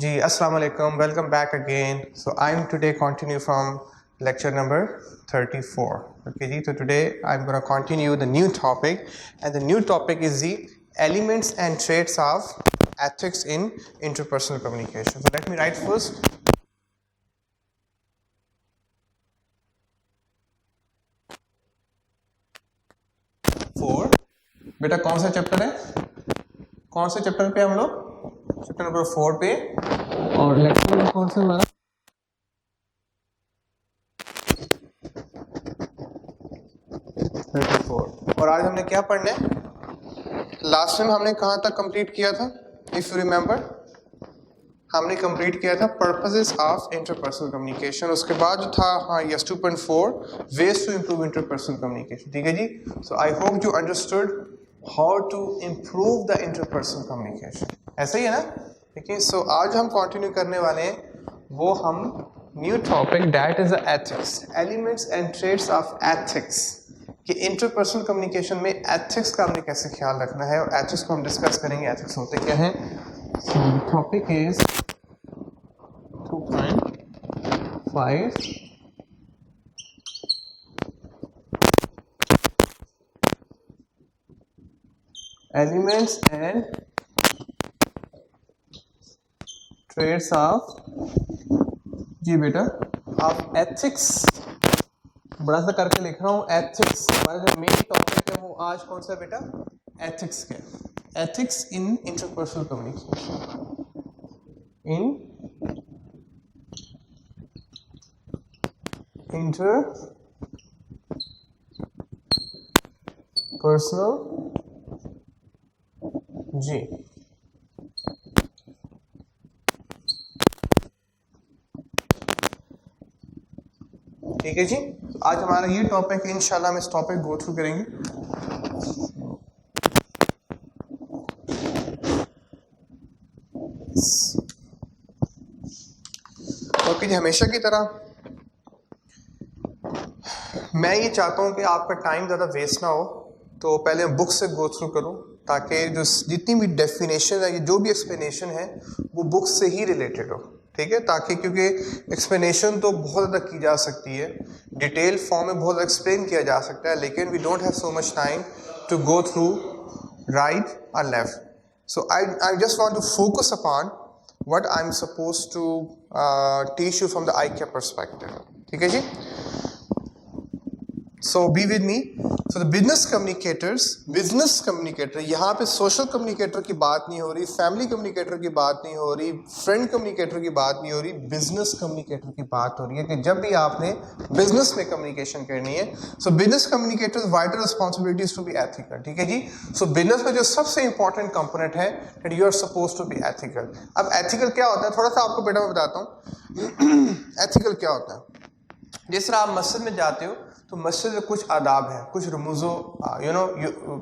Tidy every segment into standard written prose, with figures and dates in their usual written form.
जी अस्सलाम वालेकुम, welcome back again. So I'm today continue from lecture number 34. Okay जी, so today I'm going to continue the new topic, and the new topic is the elements and traits of ethics in interpersonal communication. So let me write first. बेटा कौन सा chapter है, कौन से chapter पे हम लोग? चैप्टर नंबर 4 पे. और लेक्चर नंबर कौन सा हमारा? 34. और आज हमने क्या पढ़ना है? लास्ट टाइम हमने कहाँ तक कंप्लीट किया था? इफ यू रिमेंबर, हमने कंप्लीट किया था पर्पसेस ऑफ इंटरपर्सनल कम्युनिकेशन. उसके बाद जो था हाँ yes 2.4 ways to improve interpersonal communication. ठीक है जी. So I hope you understood how to improve the interpersonal communication. ऐसा ही है ना? ठीक है. सो आज हम कंटिन्यू करने वाले हैं, वो हम new topic that is ethics, elements and traits of ethics. कि इंटरपर्सनल कम्युनिकेशन में एथिक्स का हमने कैसे ख्याल रखना है, और एथिक्स को हम डिस्कस करेंगे. एथिक्स होते क्या हैं? Topic is 2.5 elements and traits of जी बेटा ऑफ एथिक्स. बड़ा सा करके लिख रहा हूँ एथिक्स. हमारा जो मेन टॉपिक है वो आज कौन सा बेटा? एथिक्स के. Ethics in interpersonal communication. In interpersonal जी. ठीक है जी. आज हमारा ये टॉपिक है, इंशाल्लाह हम इस टॉपिक गो थ्रू करेंगे. ओके जी. हमेशा की तरह मैं ये चाहता हूँ कि आपका टाइम ज़्यादा वेस्ट ना हो, तो पहले मैं बुक से गो थ्रू करूँ, ताकि जो जितनी भी डेफिनेशन है, जो भी एक्सप्लेनेशन है, वो बुक से ही रिलेटेड हो. ठीक है. ताकि क्योंकि एक्सप्लेनेशन तो बहुत ज़्यादा की जा सकती है, डिटेल फॉर्म में बहुत एक्सप्लेन किया जा सकता है, लेकिन we don't have so much time to go through right और left. So I just want to focus upon what I am suppose to teach you from the ICAP perspective. ठीक है जी. So be with me. So the business communicator, यहाँ पे social communicator की बात नहीं हो रही, family communicator की बात नहीं हो रही, friend communicator की बात नहीं हो रही, business communicator की बात हो रही है कि जब भी आपने business में communication करनी है, so business communicator's vital responsibility is to be ethical. ठीक है जी. So business में जो सबसे important component है that you are supposed to be ethical. अब ethical क्या होता है, थोड़ा सा आपको बेटा मैं बताता हूँ. ethical क्या होता है? जिस तरह आप मस्जिद में जाते हो, तो मस्जिद में कुछ आदाब है, कुछ रमूज़ो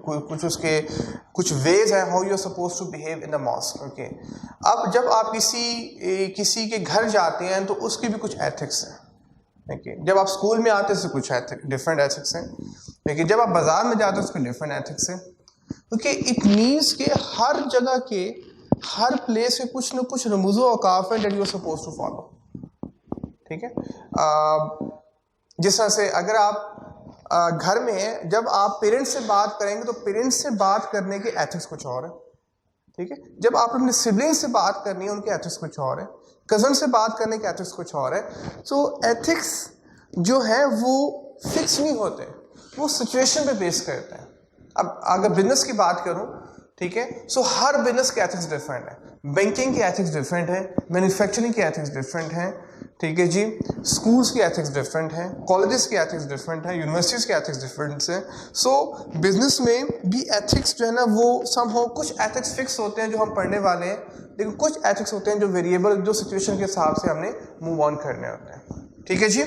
कुछ उसके कुछ वेज हैं how you are suppose to behave in the mosque. Okay. अब जब आप किसी के घर जाते हैं तो उसके भी कुछ एथिक्स हैं. ओके. जब आप स्कूल में आते हैं तो कुछ डिफरेंट एथिक्स हैं. लेकिन जब आप बाजार में जाते हैं उसके डिफरेंट एथिक्स हैं. ओके. इट मीन्स के हर जगह के हर प्लेस में कुछ न कुछ रमूज़ो औकाफ है that you are suppose to follow. ठीक है. जिस तरह से अगर आप घर में हैं, जब आप पेरेंट्स से बात करेंगे तो पेरेंट्स से बात करने के एथिक्स कुछ और है. ठीक है. जब आप अपने सिबलिंग्स से बात करनी है, उनके एथिक्स कुछ और है. कज़न से बात करने के एथिक्स कुछ और है. तो एथिक्स जो है वो फिक्स नहीं होते, वो सिचुएशन पे बेस करते हैं. अब अगर बिजनेस की बात करूं, ठीक है, सो हर बिजनेस के एथिक्स डिफरेंट है. बैंकिंग के एथिक्स डिफरेंट है, मैन्युफैक्चरिंग के एथिक्स डिफरेंट हैं. ठीक है जी. स्कूल्स के एथिक्स डिफरेंट हैं, कॉलेजेस के एथिक्स डिफरेंट हैं, यूनिवर्सिटीज़ के एथिक्स डिफरेंट हैं. सो बिजनेस में भी एथिक्स जो है ना वो समहाउ कुछ एथिक्स फिक्स होते हैं जो हम पढ़ने वाले हैं, लेकिन कुछ एथिक्स होते हैं जो वेरिएबल, जो सिचुएशन के हिसाब से हमने मूव ऑन करने होते हैं. ठीक है जी.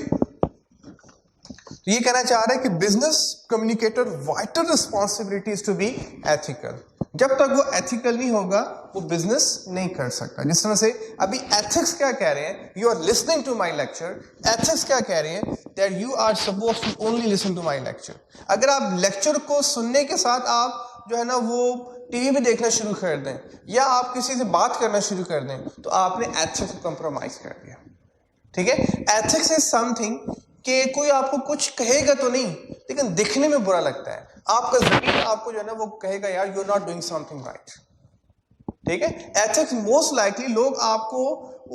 तो ये कहना चाह रहा है कि business communicator vital responsibility is to be ethical. जब तक वो एथिकल नहीं होगा वो बिजनेस नहीं कर सकता. जिस तरह से अभी एथिक्स क्या कह रहे हैं, you are listening to my lecture. Ethics क्या कह रहे हैं, that you are suppose to only listen to my lecture. अगर आप लेक्चर को सुनने के साथ आप जो है ना वो टीवी पे देखना शुरू कर दें या आप किसी से बात करना शुरू कर दें, तो आपने एथिक्स को कंप्रोमाइज कर दिया। ठीक है, एथिक्स इज समथिंग कि कोई आपको कुछ कहेगा तो नहीं, लेकिन दिखने में बुरा लगता है। आपका ज़मीर आपको जो है ना वो कहेगा यार you are not doing something right. ठीक है, एथिक्स मोस्ट लाइकली लोग आपको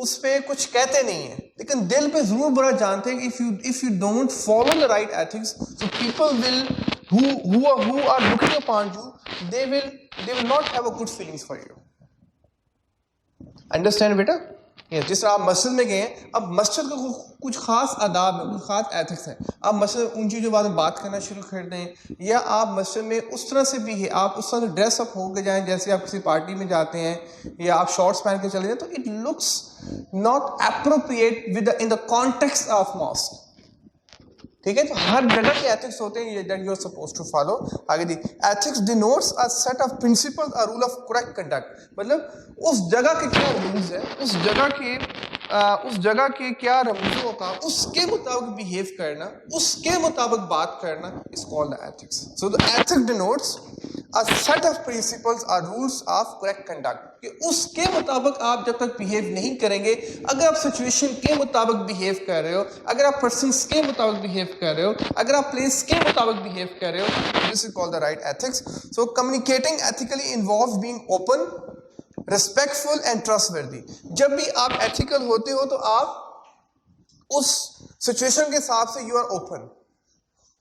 उस पे कुछ कहते नहीं है, लेकिन दिल पे जरूर बुरा जानते हैं कि if you don't follow the right ethics, so people will who are looking upon you, they will not have a good feelings for you. Understand बेटा? जिस तरह आप मस्जिद में गए हैं, अब मस्जिद का कुछ खास आदाब है, कुछ खास एथिक्स है। आप मस्जिद उन चीज़ों के बारे में बात करना शुरू कर दें, या आप मस्जिद में उस तरह से भी है, आप उस तरह से ड्रेस अप होकर जाएं जैसे आप किसी पार्टी में जाते हैं, या आप शॉर्ट्स पहन के चले जाएं, तो it looks not appropriate within the context of mosque. ठीक है, तो हर जगह के एथिक्स होते हैं that you are supposed to follow. आगे दी, ethics denotes a set of principles, a rule of correct conduct. मतलब उस जगह के क्या रूल्स है, उस जगह के क्या रमूजों का, उसके मुताबिक बिहेव करना, उसके मुताबिक बात करना is called the ethics. So the ethics denotes a set of principles, a rules of correct conduct, कि उसके मुताबिक आप जब तक बिहेव नहीं करेंगे, अगर आप सिचुएशन के मुताबिक बिहेव कर रहे हो, अगर आप पर्सन्स के मुताबिक बिहेव कर रहे हो, अगर आप प्लेस के मुताबिक बिहेव कर रहे हो, this is called the right ethics. So communicating ethically involves being open, respectful and trustworthy. जब भी आप एथिकल होते हो तो आप उस सिचुएशन के हिसाब से you are open,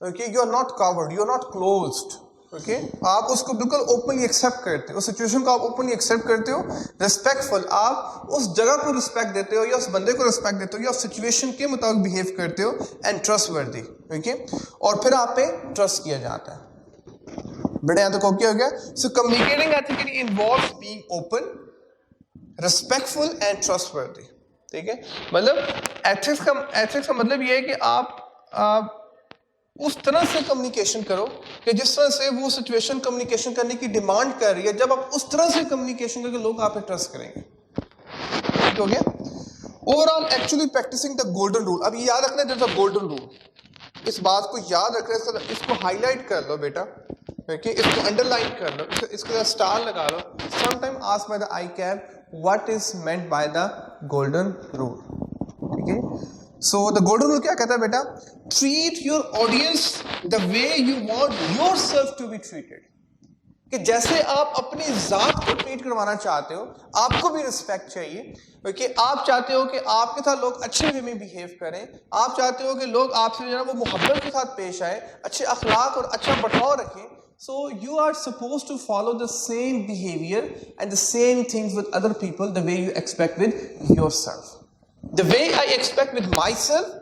okay, you are not covered, you are not closed. Okay, आप उसको बिल्कुल ओपनली एक्सेप्ट करते हो, उस सिचुएशन को आप ओपनली एक्सेप्ट करते हो। रिस्पेक्टफुल, आप उस जगह को रिस्पेक्ट देते हो या उस बंदे को रिस्पेक्ट देते हो या उस सिचुएशन के मुताबिक बिहेव करते हो। एंड ट्रस्टवर्दी, ओके, और फिर आप पे ट्रस्ट किया जाता है। बेटा यहाँ तो क्या हो गया? So communicating ethically involves being open, respectful and trustworthy. ठीक है, मतलब एथिक्स का मतलब ये है कि आप उस तरह से कम्युनिकेशन करो कि जिस तरह से वो सिचुएशन कम्युनिकेशन करने की डिमांड कर रही है। जब आप उस तरह से कम्युनिकेशन करके लोग आप पे ट्रस्ट करेंगे। ठीक हो गया? Overall actually practicing the golden rule. अब ये याद रखना है, द गोल्डन रूल, इस बात को याद रखना, इसको हाईलाइट कर लो बेटा, ओके, इसको अंडरलाइन कर लो, इसके साथ स्टार लगा लो। Sometime ask by the ICAP what is meant by the golden rule. ठीक है, सो द गोल्डन रूल क्या कहता है बेटा? Treat your audience the way you want yourself to be treated. कि जैसे आप अपनी जात को ट्रीट करवाना चाहते हो, आपको भी रिस्पेक्ट चाहिए। क्योंकि आप चाहते हो कि आपके साथ लोग अच्छे वे में बिहेव करें, आप चाहते हो कि लोग आपसे जो है वो मोहब्बत के साथ पेश आए, अच्छे अखलाक और अच्छा बर्ताव रखें। So you are supposed to follow the same behavior and the same things with other people the way you expect with yourself. The way I expect with myself,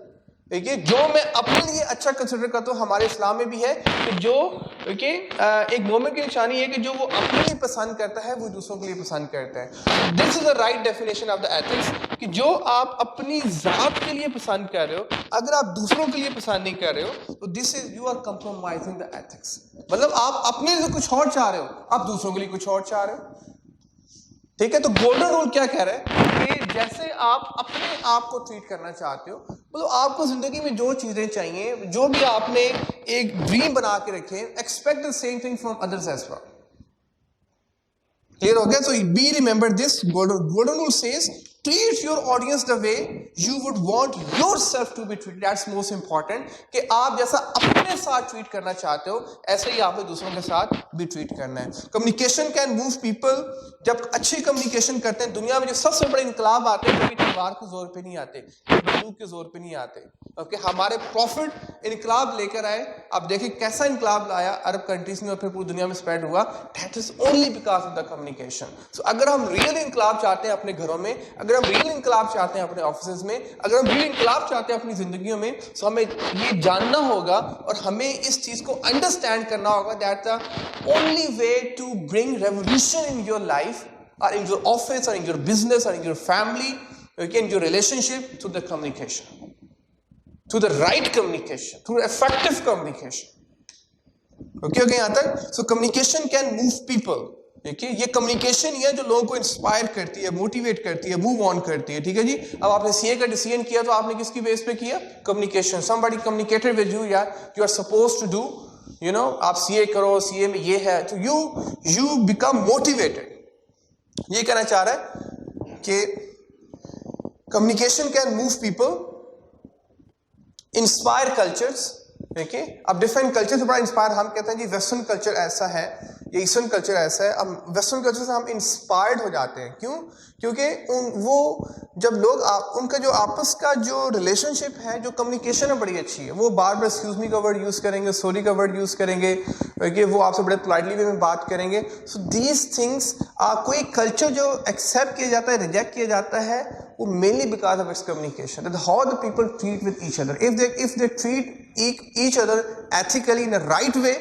देखिए, जो मैं अपने लिए अच्छा कंसिडर करता हूँ, हमारे इस्लाम में भी है कि जो एक मोमिन की निशानी है कि जो वो अपने लिए पसंद करता है वो दूसरों के लिए पसंद करता है। This is the right definition of the ethics, कि जो आप अपनी जात के लिए पसंद कर रहे हो, अगर आप दूसरों के लिए पसंद नहीं कर रहे हो, तो this is you are compromising the ethics. मतलब आप अपने लिए कुछ और चाह रहे हो, आप दूसरों के लिए कुछ और चाह रहे हो। ठीक है, तो गोल्डन रूल क्या कह रहा है कि जैसे आप अपने आप को ट्रीट करना चाहते हो, मतलब आपको जिंदगी में जो चीजें चाहिए, जो भी आपने एक ड्रीम बना के रखे, expect the same thing from others as well. Clear हो गया? So be remember this golden rule says treat your audience the way you would want yourself to be treated. That's most important, कि आप जैसा अपने साथ treat करना चाहते हो, ऐसे ही आपको दूसरों के साथ भी ट्रीट करना है। Communication can move people. जब अच्छी कम्युनिकेशन करते हैं, दुनिया में जो सबसे बड़े इनकलाब आते हैं, कभी तलवार के जोर पे नहीं आते, बंदूक के जोर पे नहीं आते। ओके, हमारे प्रॉफिट इनकलाब लेकर आए। आप देखिए कैसा इनकलाब लाया अरब कंट्रीज में और फिर पूरी दुनिया में स्प्रेड हुआ। That is only because of the communication. So अगर हम रियल इनकलाब चाहते हैं अपने घरों में, अगर हम रियल इनकलाब चाहते हैं अपने ऑफिस में, अगर हम रियल इनकलाब चाहते हैं अपनी जिंदगियों में, तो हमें ये जानना होगा और हमें इस चीज को अंडरस्टैंड करना होगा that the only way to bring revolution in your life और इन योर ऑफिस और इन योर बिजनेस और in your family, in your relationship, through the communication, through the right communication, through effective communication. Okay, यहाँ तक? So communication can move people. देखिए, ये communication ही है जो लोगों को इंस्पायर करती है, मोटिवेट करती है, मूव ऑन करती है। ठीक है जी। अब आपने सीए का डिसीजन किया तो आपने किसकी बेस पे किया? Communication. somebody communicated with you, yeah, you are supposed to do you know आप सीए करो, सीए में ये है, तो यू बिकम मोटिवेटेड। ये कहना चाह रहा है कि communication can move people, inspire cultures. देखिए अब डिफरेंट कल्चर से बड़ा इंस्पायर, हम कहते हैं जी वेस्टर्न कल्चर ऐसा है या ईस्टर्न कल्चर ऐसा है। अब वेस्टर्न कल्चर से हम इंस्पायर्ड हो जाते हैं, क्यों? क्योंकि वो जब लोग उनका जो आपस का जो रिलेशनशिप है, जो कम्युनिकेशन है बड़ी अच्छी है। वो बार बार एक्सक्यूज मी का वर्ड यूज करेंगे, सॉरी का वर्ड यूज करेंगे, कि वो आपसे बड़े पोलाइटली वे में बात करेंगे। सो दीज थिंग्स कोई कल्चर जो एक्सेप्ट किया जाता है, रिजेक्ट किया जाता है, वो mainly because of its communication, that how the people treat with each other. If they treat each other ethically in a right way,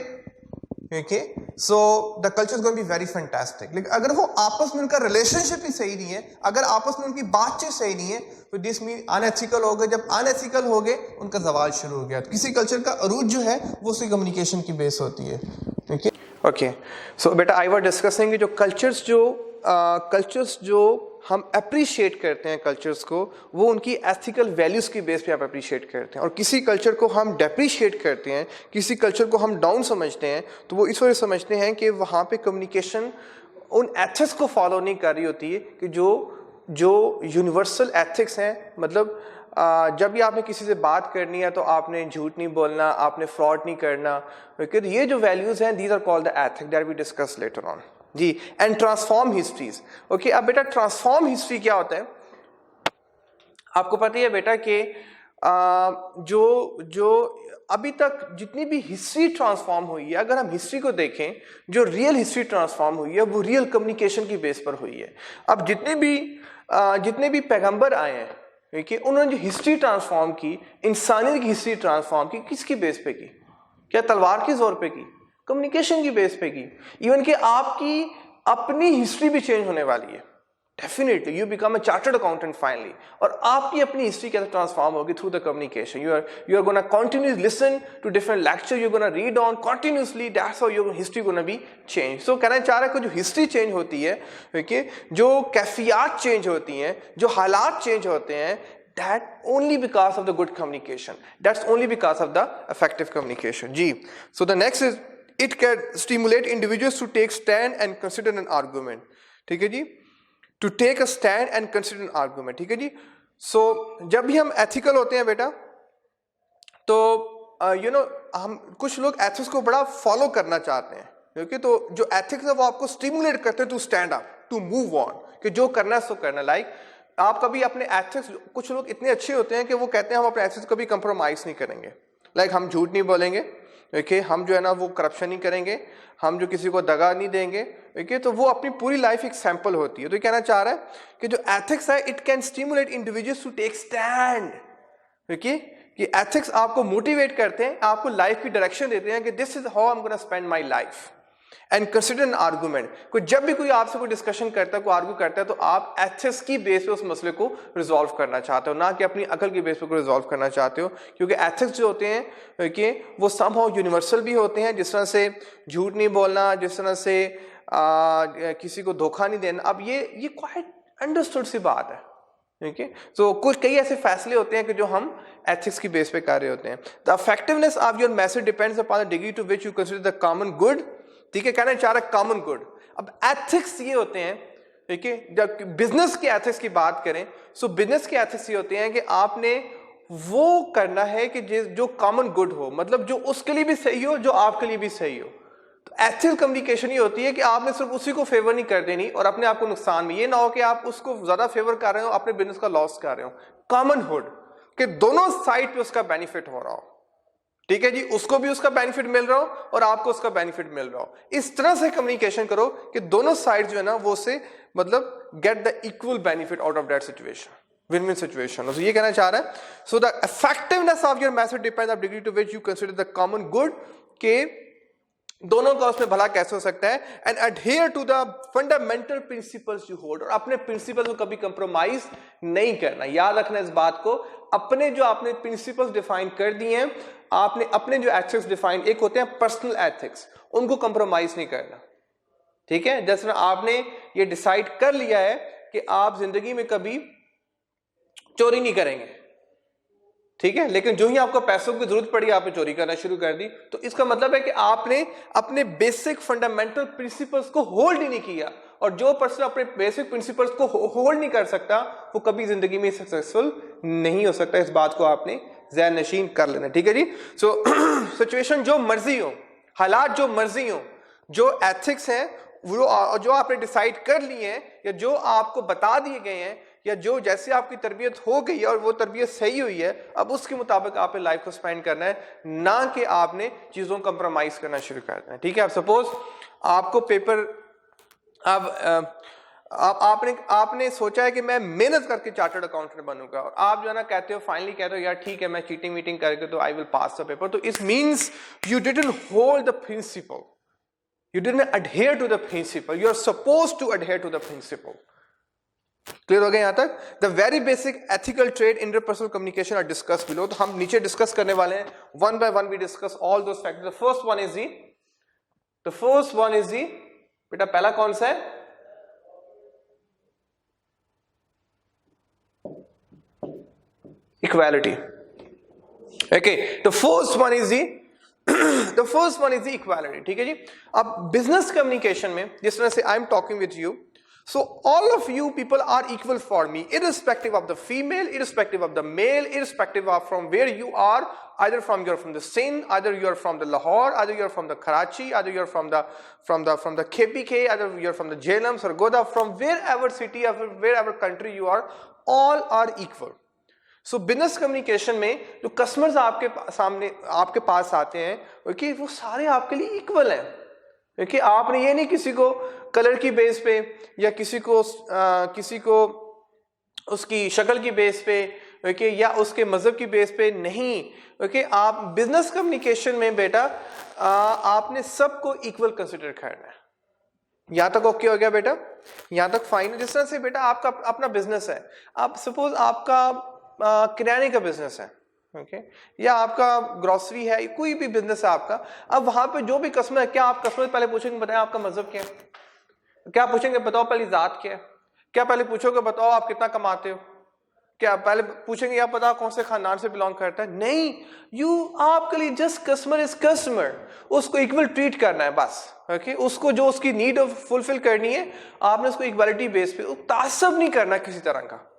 okay, so the culture is going to be very fantastic. लेकिन अगर वो आपस में उनका relationship ही सही नहीं है, अगर आपस में उनकी बातचीत सही नहीं है, तो दिस मीन अनएथिकल हो गए। जब अनएथिकल हो गए, उनका जवाल शुरू हो गया। तो किसी कल्चर का अरूज जो है वो उसकी कम्युनिकेशन की बेस होती है। ठीक है, ओके। सो बेटा आई वाज डिस्कसिंग जो कल्चर्स जो हम अप्रिशिएट करते हैं कल्चर्स को, वो उनकी एथिकल वैल्यूज़ की बेस पे आप अप्रिशिएट करते हैं। और किसी कल्चर को हम डेप्रिशिएट करते हैं, किसी कल्चर को हम डाउन समझते हैं, तो वो इस वजह समझते हैं कि वहाँ पे कम्युनिकेशन उन एथिक्स को फॉलो नहीं कर रही होती है कि जो यूनिवर्सल एथिक्स हैं। मतलब जब भी आपने किसी से बात करनी है तो आपने झूठ नहीं बोलना, आपने फ्रॉड नहीं करना, क्योंकि ये जो वैल्यूज़ हैं, these are called the ethic that we discuss later on जी। And transform histories. ओके, अब बेटा ट्रांसफॉर्म हिस्ट्री क्या होता है? आपको पता ही है बेटा कि जो अभी तक जितनी भी हिस्ट्री ट्रांसफॉर्म हुई है, अगर हम हिस्ट्री को देखें, जो रियल हिस्ट्री ट्रांसफॉर्म हुई है वो रियल कम्युनिकेशन की बेस पर हुई है। अब जितने भी पैगंबर आए हैं, देखिए उन्होंने जो हिस्ट्री ट्रांसफॉर्म की, इंसानियत की हिस्ट्री ट्रांसफॉर्म की, किसकी बेस पे की? क्या तलवार के जोर पे की? कम्युनिकेशन की बेस पे की। इवन कि आपकी अपनी हिस्ट्री भी चेंज होने वाली है। Definitely you become a chartered accountant finally, और आपकी अपनी हिस्ट्री कैसे ट्रांसफॉर्म होगी? Through the communication. You are gonna continuously listen to different lecture, you are gonna read on continuously, that's how your history gonna be change. So कहना चाह रहा है कि जो हिस्ट्री चेंज होती है, देखिए जो कैफियत चेंज होती हैं, जो हालात चेंज होते हैं, that only because of the good communication, that's only because of the effective communication ji. So the next is it can stimulate individuals to take stand and consider an argument। ठीक है जी, to take a stand and consider an argument। ठीक है जी। So जब भी हम ethical होते हैं बेटा, तो हम कुछ लोग एथिक्स को बड़ा फॉलो करना चाहते हैं, क्योंकि तो जो एथिक्स है वो आपको स्टिमुलेट करते हैं to stand up, to move on, कि जो करना है सो करना। लाइक आप कभी अपने एथिक्स, कुछ लोग इतने अच्छे होते हैं कि वो कहते हैं हम अपने एथिक्स कभी कंप्रोमाइज नहीं करेंगे। लाइक हम झूठ नहीं बोलेंगे, देखिए हम जो है ना वो करप्शन नहीं करेंगे, हम जो किसी को दगा नहीं देंगे, देखिए तो वो अपनी पूरी लाइफ एक सैंपल होती है। तो ये कहना चाह रहा है कि जो एथिक्स है it can stimulate individuals to take stand. देखिए कि एथिक्स आपको मोटिवेट करते हैं, आपको लाइफ की डायरेक्शन देते हैं कि this is how I am gonna spend my life and consider N argument. कोई जब भी कोई आपसे कोई डिस्कशन करता है, कोई आर्ग्यू करता है, तो आप एथिक्स की बेस पे उस मसले को रिजॉल्व करना चाहते हो, ना कि अपनी अकल की बेस पे को रिजॉल्व करना चाहते हो। क्योंकि एथिक्स जो होते हैं कि वो समहाउ यूनिवर्सल भी होते हैं, जिस तरह से झूठ नहीं बोलना, जिस तरह से किसी को धोखा नहीं देना। अब ये क्वाइट अंडरस्टूड सी बात है, ठीक है। तो कुछ कई ऐसे फैसले होते हैं कि जो हम एथिक्स की बेस पे कर रहे होते हैं। The effectiveness of your message depends upon the degree to which you consider the common good. ठीक है, कहना चाह रहा है कॉमन गुड। अब एथिक्स ये होते हैं, ठीक है, जब बिजनेस के एथिक्स की बात करें, सो बिजनेस के एथिक्स ये होते हैं कि आपने वो करना है कि जो कॉमन गुड हो, मतलब जो उसके लिए भी सही हो, जो आपके लिए भी सही हो। तो एथिकल कम्युनिकेशन ये होती है कि आपने सिर्फ उसी को फेवर नहीं कर देनी और अपने आप को नुकसान में। ये ना हो कि आप उसको ज्यादा फेवर कर रहे हो, अपने बिजनेस का लॉस कर रहे हो। कॉमन हुड कि दोनों साइड पे उसका बेनिफिट हो रहा हो, ठीक है जी, उसको भी उसका बेनिफिट मिल रहा हो और आपको उसका बेनिफिट मिल रहा हो। इस तरह से कम्युनिकेशन करो कि दोनों साइड जो है ना वो से मतलब get the equal benefit out of that situation, win win situation. तो ये कहना चाह रहा है, so the effectiveness of your message depends on degree to which you consider the common good, के दोनों का उसमें भला कैसे हो सकता है। And adhere to the fundamental principles you hold, और अपने प्रिंसिपल्स को कभी कंप्रोमाइज नहीं करना। याद रखना इस बात को, अपने जो आपने प्रिंसिपल्स डिफाइन कर दिए हैं, आपने अपने जो एथिक्स डिफाइन, एक होते हैं पर्सनल एथिक्स, उनको कंप्रोमाइज नहीं करना। ठीक है, जैसे आपने ये डिसाइड कर लिया है कि आप जिंदगी में कभी चोरी नहीं करेंगे, ठीक है, लेकिन जो ही आपको पैसों की जरूरत पड़ी आपने चोरी करना शुरू कर दी, तो इसका मतलब है कि आपने अपने बेसिक फंडामेंटल प्रिंसिपल्स को होल्ड ही नहीं किया, और जो पर्सन अपने बेसिक प्रिंसिपल्स को होल्ड नहीं कर सकता वो कभी जिंदगी में सक्सेसफुल नहीं हो सकता। इस बात को आपने ज़हन नशीन कर लेना, ठीक है जी। सो सिचुएशन जो मर्जी हो, हालात जो मर्जी हो, जो एथिक्स हैं वो जो आपने डिसाइड कर लिए हैं या जो आपको बता दिए गए हैं या जो जैसे आपकी तरबियत हो गई है और वो तरबियत सही हुई है, अब उसके मुताबिक आपने लाइफ को स्पेंड करना है, ना कि आपने चीज़ों को कंप्रोमाइज़ करना शुरू करना है, ठीक है। अब सपोज आपको पेपर, अब आपने सोचा है कि मैं मेहनत करके चार्टर्ड अकाउंटेंट बनूंगा, और आप जो है ना कहते हो, फाइनली कहते हो यार ठीक है मैं चीटिंग मीटिंग करके तो I will pass the paper, तो it means you didn't hold the principle, you didn't adhere to the principle, you are supposed to adhere to the principle. Clear हो गया यहां तक? The very basic ethical trait interpersonal communication are discussed below. तो हम नीचे discuss करने वाले हैं, one by one we discuss all those factors. The first one is the बेटा पहला कौन सा है? Equality. Okay, the first one is the equality, ठीक है जी। अब बिजनेस कम्युनिकेशन में जिस तरह से I am talking with you, so all of you people are equal for me, irrespective of the female, irrespective of the male, irrespective of from where you are, either you're from the Sindh, either you're from the Lahore, either you're from the Karachi, either you're from the KPK, either you're from the Jhelum, Sargodha, from wherever city or wherever country you are, all are equal. So business communication में जो customers आपके सामने आपके पास आते हैं, okay, वो सारे आपके लिए इक्वल हैं, ओके। आपने ये नहीं किसी को कलर की बेस पे या किसी को उसकी शक्ल की बेस पे, ओके, या उसके मजहब की बेस पे नहीं, ओके। आप बिजनेस कम्युनिकेशन में बेटा आपने सबको इक्वल कंसिडर करना है। यहां तक ओके हो गया बेटा? यहां तक फाइन। जिस तरह से बेटा आपका अपना बिजनेस है, आप सपोज आपका किराने का बिजनेस है, ओके, या आपका ग्रोसरी है, कोई भी बिजनेस है आपका, अब वहां पे जो भी कस्टमर है, क्या आप कस्टमर पहले पूछेंगे बताएं आपका मजहब क्या है? क्या पूछेंगे बताओ पहले जात क्या है? क्या पहले पूछोगे बताओ आप कितना कमाते हो? क्या पहले पूछेंगे आप बताओ कौन से खानदान से बिलोंग करता है? नहीं, आपके लिए जस्ट कस्टमर इज कस्टमर, उसको इक्वल ट्रीट करना है बस, ओके। उसको जो उसकी नीड फुलफिल करनी है आपने उसको इक्वालिटी बेस पे, तासब नहीं करना किसी तरह का।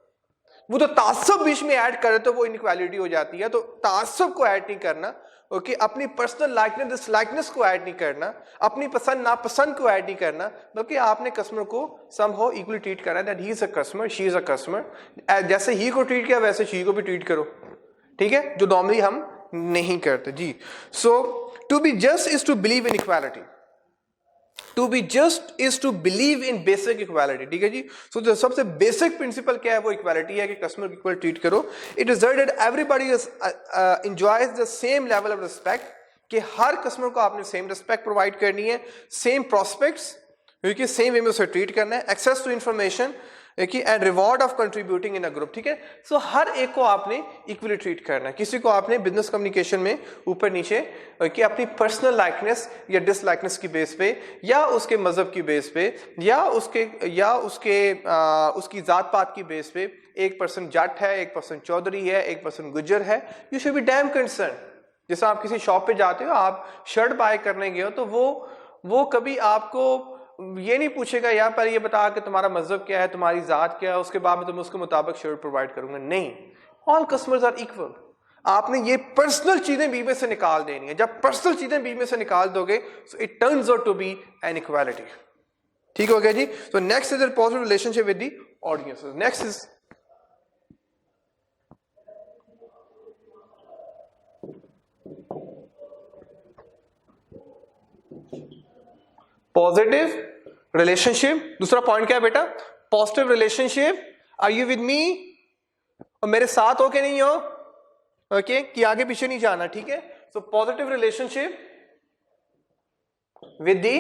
वो तो तासब बीच में ऐड करे तो वो इनइक्वालिटी हो जाती है, तो तासब को ऐड नहीं करना, ओके। अपनी पर्सनल लाइकनेस डिसलाइकनेस को ऐड नहीं करना, अपनी पसंद नापसंद को ऐड नहीं करना, बल्कि आपने कस्टमर को समहाउ इक्वली ट्रीट करना है, that he is a customer, she is a customer. जैसे ही को ट्रीट किया वैसे शी को भी ट्रीट करो, ठीक है, जो नॉर्मली हम नहीं करते जी। So to be just is to believe in equality, to be just is to believe in basic equality, ठीक है जी। सो जो सबसे बेसिक प्रिंसिपल क्या है वो इक्वालिटी है कि कस्टमर को इक्वल ट्रीट करो। It result that everybody enjoys the same level of respect, कि हर कस्टमर को आपने सेम रिस्पेक्ट प्रोवाइड करनी है, सेम प्रोस्पेक्ट्स क्योंकि सेम वे में उसे ट्रीट करना है, access to information and reward of contributing in a group, ठीक है। सो हर एक को आपने इक्वली ट्रीट करना है, किसी को आपने बिजनेस कम्युनिकेशन में ऊपर नीचे कि अपनी पर्सनल लाइकनेस या डिसलाइकनेस की बेस पे, या उसके मजहब की बेस पे, या उसकी जात पात की बेस पे, एक पर्सन जट है, एक पर्सन चौधरी है, एक पर्सन गुज्जर है, you should be dam concern. जैसे आप किसी शॉप पे जाते हो, आप शर्ट बाय करने गए हो, तो वो कभी आपको ये नहीं पूछेगा यार पर ये बता कि तुम्हारा मजहब क्या है, तुम्हारी जात क्या है, उसके बाद में तुम्हें उसके मुताबिक शर्ट प्रोवाइड करूंगा, नहीं। All customers are equal. आपने ये पर्सनल चीजें बीच में से निकाल देनी है। जब पर्सनल चीजें बीच में से निकाल दोगे so it turns out to be an equality, ठीक हो गया जी। So next is a positive relationship with the audience. Next is positive relationship. दूसरा पॉइंट क्या है बेटा? Positive relationship. Are you with me? और मेरे साथ हो के नहीं हो, ओके, कि आगे पीछे नहीं जाना, ठीक है। So positive relationship with the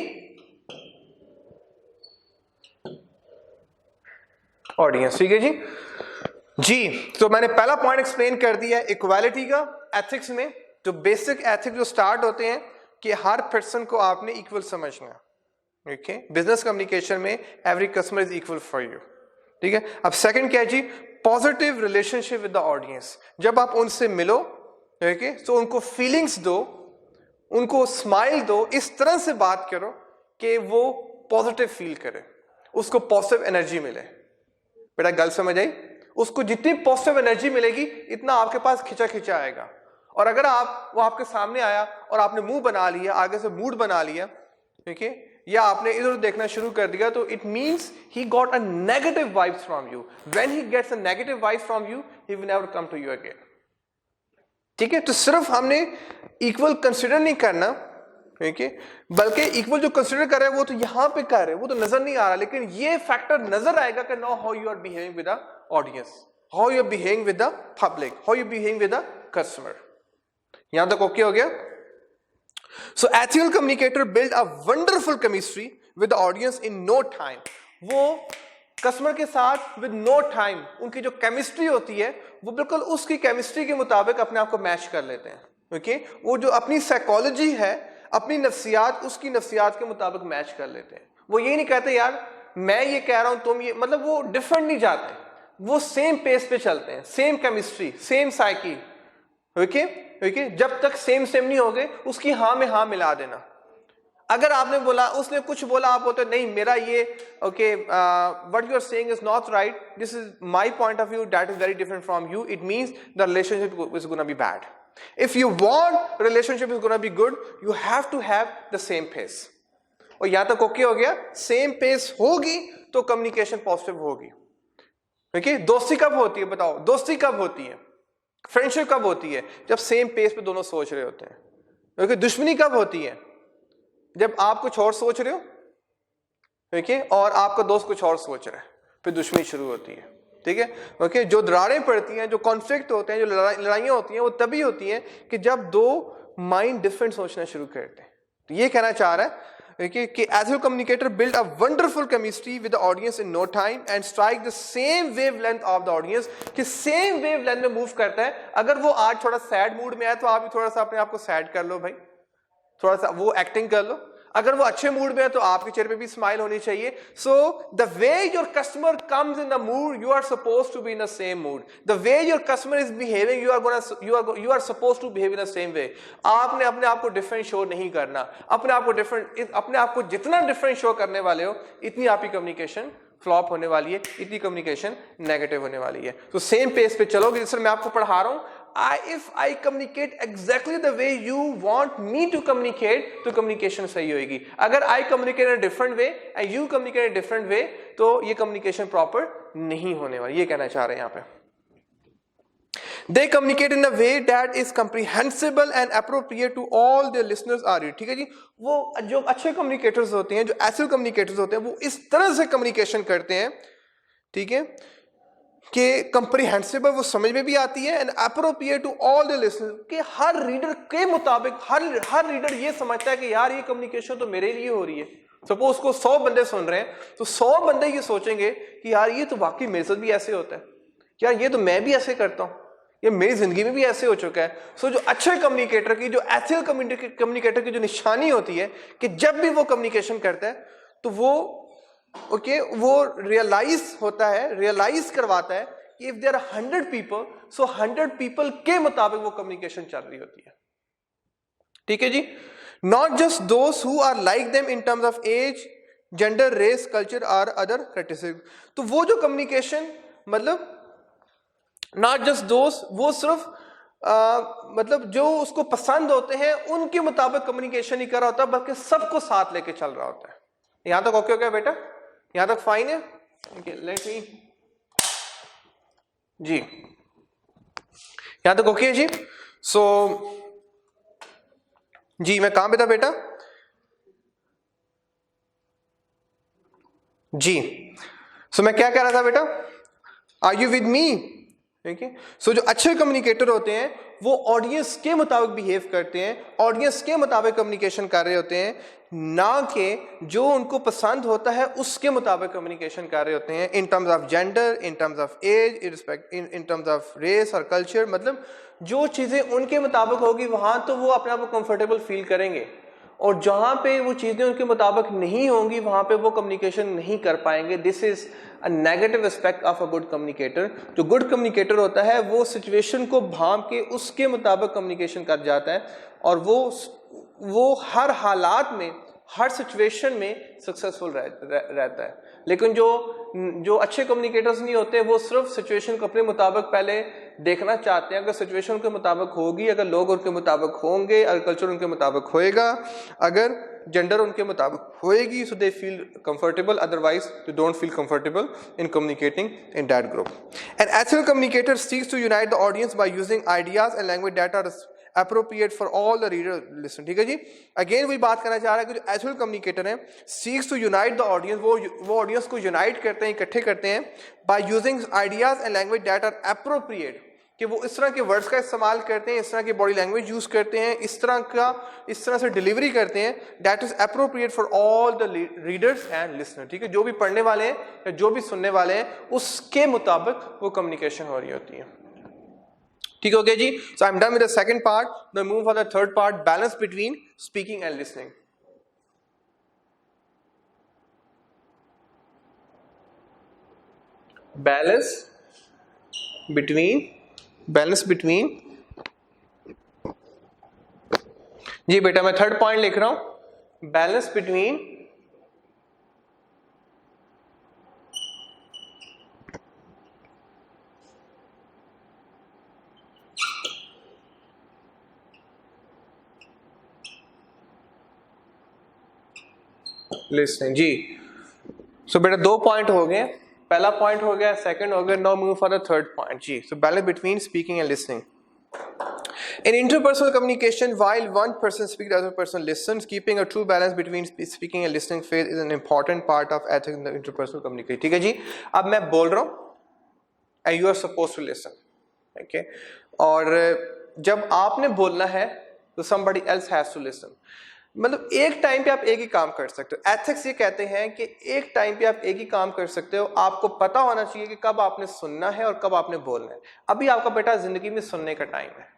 audience, ठीक है जी। तो मैंने पहला पॉइंट एक्सप्लेन कर दिया इक्वालिटी का। एथिक्स में जो बेसिक एथिक्स जो स्टार्ट होते हैं कि हर पर्सन को आपने इक्वल समझना है, ओके। बिजनेस कम्युनिकेशन में every customer is equal for you, ठीक है। अब सेकंड क्या है जी? Positive relationship with the audience. जब आप उनसे मिलो, ओके, तो उनको फीलिंग्स दो, उनको स्माइल दो, इस तरह से बात करो कि वो पॉजिटिव फील करे, उसको पॉजिटिव एनर्जी मिले। बेटा गल समझ आई? उसको जितनी पॉजिटिव एनर्जी मिलेगी इतना आपके पास खिंचा खिंचा आएगा। और अगर वो आपके सामने आया और आपने मुंह बना लिया, आगे से मूड बना लिया, ठीक है, या आपने इधर देखना शुरू कर दिया, तो it means he got a negative vibes from you. When he gets a negative vibes from you, he will never come to you again. ठीक है, तो सिर्फ हमने इक्वल कंसिडर नहीं करना, ठीक है, बल्कि इक्वल जो कंसिडर कर रहे हैं वो तो यहां पे कर रहे हैं, वो तो नजर नहीं आ रहा, लेकिन ये फैक्टर नजर आएगा कि know how you are behaving with the audience, how you are behaving with the public, how you behaving with the customer. यहां तक ओके हो गया? So ethical communicator build a wonderful chemistry with the audience in no time. वो customer के साथ with no time उनकी जो chemistry होती है वो बिल्कुल उसकी केमिस्ट्री के मुताबिक अपने आप को मैच कर लेते हैं। ओके, वो जो अपनी साइकोलॉजी है, अपनी नफ्सियात, उसकी नफ्सियात के मुताबिक मैच कर लेते हैं। वो ये नहीं कहते यार मैं ये कह रहा हूं तुम ये, मतलब वो डिफरेंट नहीं जाते, वो सेम पेस पे चलते हैं, same chemistry, same psyche. Okay okay, जब तक सेम नहीं हो गए उसकी हाँ में हाँ मिला देना। अगर आपने बोला, उसने कुछ बोला, आप बोलते नहीं मेरा ये okay, what you are saying is not right, this is my point of view, that is very different from you, it means the relationship is gonna be bad. If you want relationship is gonna be good, you have to have the same pace। और यहां तक okay हो गया? Same pace होगी तो communication positive होगी। Okay, दोस्ती कब होती है बताओ? दोस्ती कब होती है? फ्रेंडशिप कब होती है? जब सेम पेस पे दोनों सोच रहे होते हैं। ओके, दुश्मनी कब होती है? जब आप कुछ और सोच रहे हो, ओके, और आपका दोस्त कुछ और सोच रहा है, फिर दुश्मनी शुरू होती है। ठीक है, ओके, जो दरारें पड़ती हैं, जो कॉन्फ्लिक्ट होते हैं, जो लड़ाइयां होती हैं, वो तभी होती हैं कि जब दो माइंड डिफरेंट सोचना शुरू करते हैं। तो ये कहना चाह रहा है कि as a communicator build a wonderful chemistry with the audience in no time and strike the same wavelength of the audience, कि सेम वेवलेंथ में मूव करता है। अगर वो आज थोड़ा सैड मूड में है तो आप भी थोड़ा सा अपने आप को सैड कर लो भाई, थोड़ा सा वो एक्टिंग कर लो। अगर वो अच्छे मूड में है तो आपके चेहरे पे भी स्माइल होनी चाहिए। So the way your customer comes in the mood, you are supposed to be in the same mood. The way your customer is behaving, you are supposed to behave in the same way. आपने अपने आप को different show नहीं करना, अपने आप को जितना डिफरेंट शो करने वाले हो इतनी आपकी कम्युनिकेशन फ्लॉप होने वाली है, इतनी कम्युनिकेशन नेगेटिव होने वाली है। तो सेम पेस पे चलोगे, जिस मैं आपको पढ़ा रहा हूं, if I communicate exactly the way you want me to communicate, तो communication सही होगी। अगर I communicate in a different way and you communicate in a different way, तो ये communication proper नहीं होने वाली। ये कहना चाह रहे हैं यहाँ पे। They communicate in a way that is comprehensible and appropriate to all their listeners are read। ठीक है जी, वो जो अच्छे communicators होते हैं, जो ऐसे communicators होते हैं, वो इस तरह से communication करते हैं, ठीक है, कि कंप्रीहेंसिबल, वो समझ में भी आती है, and appropriate to all the listeners, कि हर रीडर के मुताबिक हर रीडर ये समझता है कि यार ये कम्युनिकेशन तो मेरे लिए हो रही है। सपोज को 100 बंदे सुन रहे हैं तो 100 बंदे ये सोचेंगे कि यार ये तो वाकई मेरे साथ भी ऐसे होता है, यार ये तो मैं भी ऐसे करता हूँ, ये मेरी जिंदगी में भी ऐसे हो चुका है। सो जो अच्छे कम्युनिकेटर की, जो एथिकल कम्युनिकेटर की जो निशानी होती है कि जब भी वो कम्युनिकेशन करता है तो वो वो रियलाइज करवाता है कि if there are 100 people, so 100 people के मुताबिक वो कम्युनिकेशन चल रही होती है। ठीक है जी, not just those who are like them in terms of age, gender, race, culture और अदर कैरेक्टरिस्टिक्स। तो वो जो कम्युनिकेशन, मतलब नॉट जस्ट दोस, वो सिर्फ मतलब जो उसको पसंद होते हैं उनके मुताबिक कम्युनिकेशन नहीं कर रहा होता, बल्कि सबको साथ लेके चल रहा होता है। यहां तक ओके हो गया बेटा? यहां तक फाइन है? लेट मी जी, यहां तक ओके है जी। सो जी, मैं कहां पे था बेटा? जी, सो मैं क्या कह रहा था बेटा? Are you with me? ठीक है, सो जो अच्छे कम्युनिकेटर होते हैं वो ऑडियंस के मुताबिक बिहेव करते हैं, ऑडियंस के मुताबिक कम्युनिकेशन कर रहे होते हैं, ना कि जो उनको पसंद होता है उसके मुताबिक कम्युनिकेशन कर रहे होते हैं, in terms of gender, in terms of age, in terms of race और कल्चर। मतलब जो चीजें उनके मुताबिक होगी वहां तो वो अपने आप को कंफर्टेबल फील करेंगे, और जहां पे वो चीजें उनके मुताबिक नहीं होंगी वहां पे वो कम्युनिकेशन नहीं कर पाएंगे। This is a negative aspect of a good communicator. जो गुड कम्युनिकेटर होता है वो सिचुएशन को भांप के उसके मुताबिक कम्युनिकेशन कर जाता है और वो हर हालात में, हर सिचुएशन में सक्सेसफुल रहता है। लेकिन जो अच्छे कम्युनिकेटर्स नहीं होते, वो सिर्फ सिचुएशन को अपने मुताबिक पहले देखना चाहते हैं। अगर सिचुएशन के मुताबिक होगी, अगर लोग उनके मुताबिक होंगे, अगर कल्चर उनके मुताबिक होएगा, अगर जेंडर उनके मुताबिक होएगी, so they feel comfortable, otherwise they don't feel comfortable in communicating in that group. An ethical communicator seeks to unite the audience by using ideas and language that are appropriate for all the reader listen। ठीक है जी, again वही बात करना चाह रहा है कि जो एथिकल कम्युनिकेटर है seeks to unite the audience, वो ऑडियंस को यूनाइट करते हैं, इकट्ठे करते हैं by using ideas and language that are appropriate, कि वो इस तरह के वर्ड्स का इस्तेमाल करते हैं, इस तरह की बॉडी लैंग्वेज यूज करते हैं, इस तरह से डिलीवरी करते हैं that is appropriate for all the readers and listener. ठीक है, जो भी पढ़ने वाले हैं या जो भी सुनने वाले हैं उसके मुताबिक वो कम्युनिकेशन हो रही होती है। ठीक हो गया जी। So I am done with the second part, now move for the third part, balance between speaking and listening. Balance between जी बेटा, मैं थर्ड पॉइंट लिख रहा हूं, बैलेंस बिटवीन लिसनिंग जी। सो बेटा दो पॉइंट हो गए, पहला पॉइंट हो गया, सेकंड हो गया, now move for the third point जी। So balance between speaking and listening. In interpersonal communication, while one person speaks, the other person listens, keeping a true balance between speaking and listening phase is an important part of ethics in the interpersonal communication। ठीक है जी, अब मैं बोल रहा हूं and you are supposed to listen, okay? और जब आपने बोलना है तो somebody else has to listen। मतलब एक टाइम पे आप एक ही काम कर सकते हो। एथिक्स ये कहते हैं कि एक टाइम पे आप एक ही काम कर सकते हो। आपको पता होना चाहिए कि कब आपने सुनना है और कब आपने बोलना है। अभी आपका बेटा जिंदगी में सुनने का टाइम है।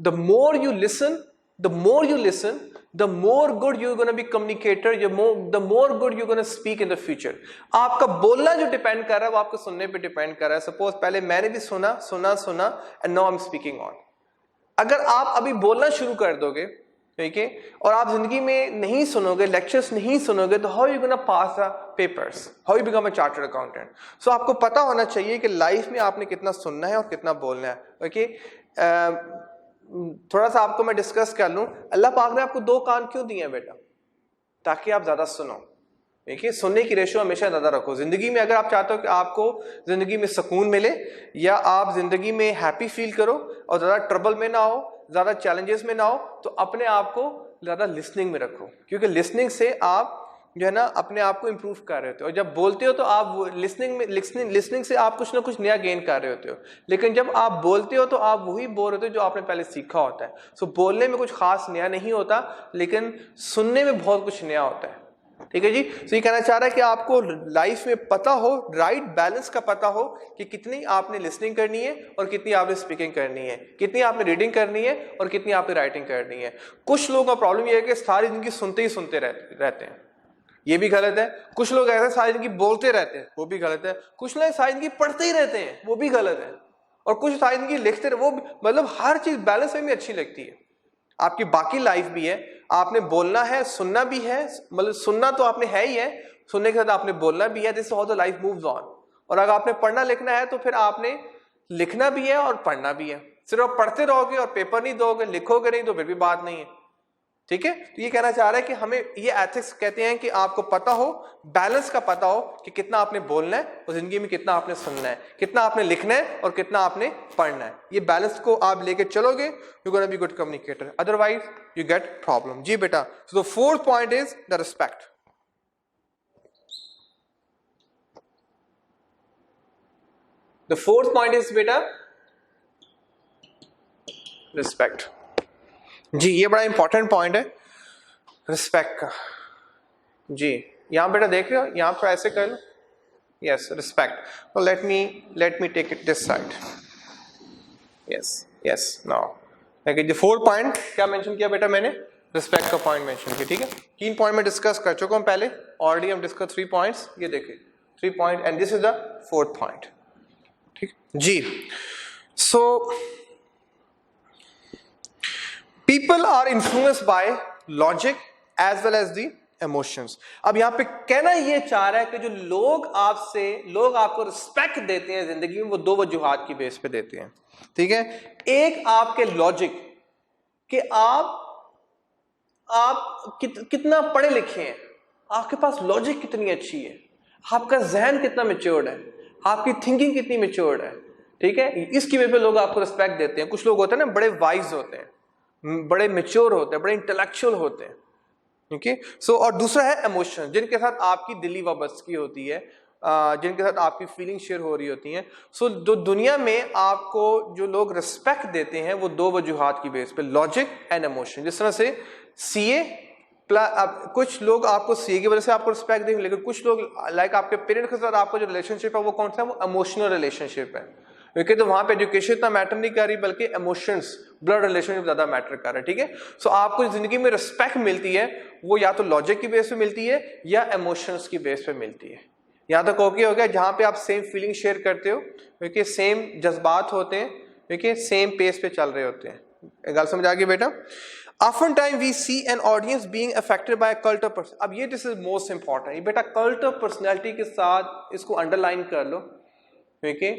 The more you listen, the more good you're going to be communicator, the more good you're going to speak in the future। आपका बोलना जो डिपेंड कर रहा है वो आपके सुनने पे डिपेंड कर रहा है। सपोज पहले मैंने भी सुना and now I am speaking on. अगर आप अभी बोलना शुरू कर दोगे, ठीक है, और आप जिंदगी में नहीं सुनोगे, लेक्चर्स नहीं सुनोगे, तो how you gonna pass the papers, how you become a chartered accountant. So आपको पता होना चाहिए कि लाइफ में आपने कितना सुनना है और कितना बोलना है। ओके, थोड़ा सा आपको मैं डिस्कस कर लूं, अल्लाह पाक ने आपको दो कान क्यों दिए हैं बेटा? ताकि आप ज्यादा सुनो। देखिए, सुनने की रेशियो हमेशा ज्यादा रखो जिंदगी में। अगर आप चाहते हो कि आपको जिंदगी में सुकून मिले या आप जिंदगी में हैप्पी फील करो और ज्यादा ट्रबल में ना हो, ज्यादा चैलेंजेस में ना हो, तो अपने आप को ज्यादा लिसनिंग में रखो, क्योंकि लिसनिंग से आप जो है ना अपने आप को इंप्रूव कर रहे होते हो। और जब बोलते हो तो आप लिसनिंग से आप कुछ ना कुछ नया गेन कर रहे होते हो। लेकिन जब आप बोलते हो तो आप वही बोल रहे हो जो आपने पहले सीखा होता है। सो बोलने में कुछ खास नया नहीं होता, लेकिन सुनने में बहुत कुछ नया होता है। ठीक है जी। तो ये कहना चाह रहा है कि आपको लाइफ में पता हो, राइट बैलेंस का पता हो कि कितनी आपने लिसनिंग करनी है और कितनी आपने स्पीकिंग करनी है, कितनी आपने रीडिंग करनी है और कितनी आपने राइटिंग करनी है। कुछ लोगों का प्रॉब्लम यह है कि सारी जिंदगी सुनते ही सुनते रहते हैं, ये भी गलत है। कुछ लोग ऐसे सारी जिंदगी बोलते रहते हैं, वो भी गलत है। कुछ लोग सारी जिंदगी पढ़ते ही रहते हैं, वो भी गलत है। और कुछ सारी जिंदगी लिखते रहे, वो भी, मतलब हर चीज बैलेंस में अच्छी लगती है। आपकी बाकी लाइफ भी है, आपने बोलना है, सुनना भी है, मतलब सुनना तो आपने है ही है, सुनने के साथ आपने बोलना भी है। This how the life moves on. और अगर आपने पढ़ना लिखना है तो फिर आपने लिखना भी है और पढ़ना भी है। सिर्फ आप पढ़ते रहोगे और पेपर नहीं दोगे, लिखोगे नहीं, तो फिर भी बात नहीं है। ठीक है, तो ये कहना चाह रहा है कि हमें ये एथिक्स कहते हैं कि आपको पता हो, बैलेंस का पता हो कि कितना आपने बोलना है और जिंदगी में कितना आपने सुनना है, कितना आपने लिखना है और कितना आपने पढ़ना है। ये बैलेंस को आप लेके चलोगे, you gonna be good communicator, otherwise you get problem. जी बेटा, so the fourth point is the respect. The fourth point is बेटा रिस्पेक्ट। जी, ये बड़ा इंपॉर्टेंट पॉइंट है रिस्पेक्ट का। जी, यहां बेटा देख रहे हो, यहां पर ऐसे कर लो, यस, रिस्पेक्ट। तो let me take it this side, yes now. देखिए, जो फोर्थ पॉइंट क्या मेंशन किया बेटा मैंने? रिस्पेक्ट का पॉइंट मेंशन किया, ठीक है। 3 पॉइंट में डिस्कस कर चुका हूं पहले, ऑलरेडी हम डिस्कस 3 पॉइंट्स, ये देखिए 3 point and this is the 4th point, ठीक जी। So people are influenced by logic as well as the emotions. अब यहां पे कहना ये चाह रहा है कि जो लोग आपको रिस्पेक्ट देते हैं जिंदगी में, वो 2 वजूहात की बेस पे देते हैं, ठीक है। एक आपके लॉजिक कि आप कितना पढ़े लिखे हैं, आपके पास लॉजिक कितनी अच्छी है, आपका जहन कितना मैच्योर्ड है, आपकी थिंकिंग कितनी मैच्योर्ड है, ठीक है। इसकी वजह पे लोग आपको रिस्पेक्ट देते हैं। कुछ लोग होते हैं ना बड़े वाइज होते हैं, बड़े मैच्योर होते हैं, बड़े इंटेलेक्चुअल होते हैं, ओके। सो और दूसरा है इमोशन, जिनके साथ आपकी दिली वाबस्तगी होती है, जिनके साथ आपकी फीलिंग शेयर हो रही होती हैं। सो जो दुनिया में आपको जो लोग रिस्पेक्ट देते हैं वो 2 वजूहात की बेस पे, लॉजिक एंड इमोशन। जिस तरह से सीए कुछ लोग आपको सीए की वजह से आपको रिस्पेक्ट देंगे, लेकिन कुछ लोग लाइक आपके पेरेंट्स के साथ आपका जो रिलेशनशिप है वो कौन सा है, वो इमोशनल रिलेशनशिप है, क्योंकि तो वहां पे एजुकेशन इतना मैटर नहीं कर रही, बल्कि इमोशंस, ब्लड रिलेशनशिप ज्यादा मैटर कर रहा है, ठीक है। सो आपको जिंदगी में रिस्पेक्ट मिलती है वो या तो लॉजिक की बेस पे मिलती है या इमोशंस की बेस पे मिलती है। यहां तक ओके हो गया, जहां पे आप सेम फीलिंग शेयर करते हो, क्योंकि सेम जज्बात होते हैं, क्योंकि सेम पेस पे चल रहे होते हैं। गल समझ आ गई बेटा। Oftentimes we see an audience being affected by a cult of person। अब ये दिस इज मोस्ट इंपॉर्टेंट, ये बेटा कल्ट ऑफ पर्सनैलिटी के साथ इसको अंडरलाइन कर लो, क्योंकि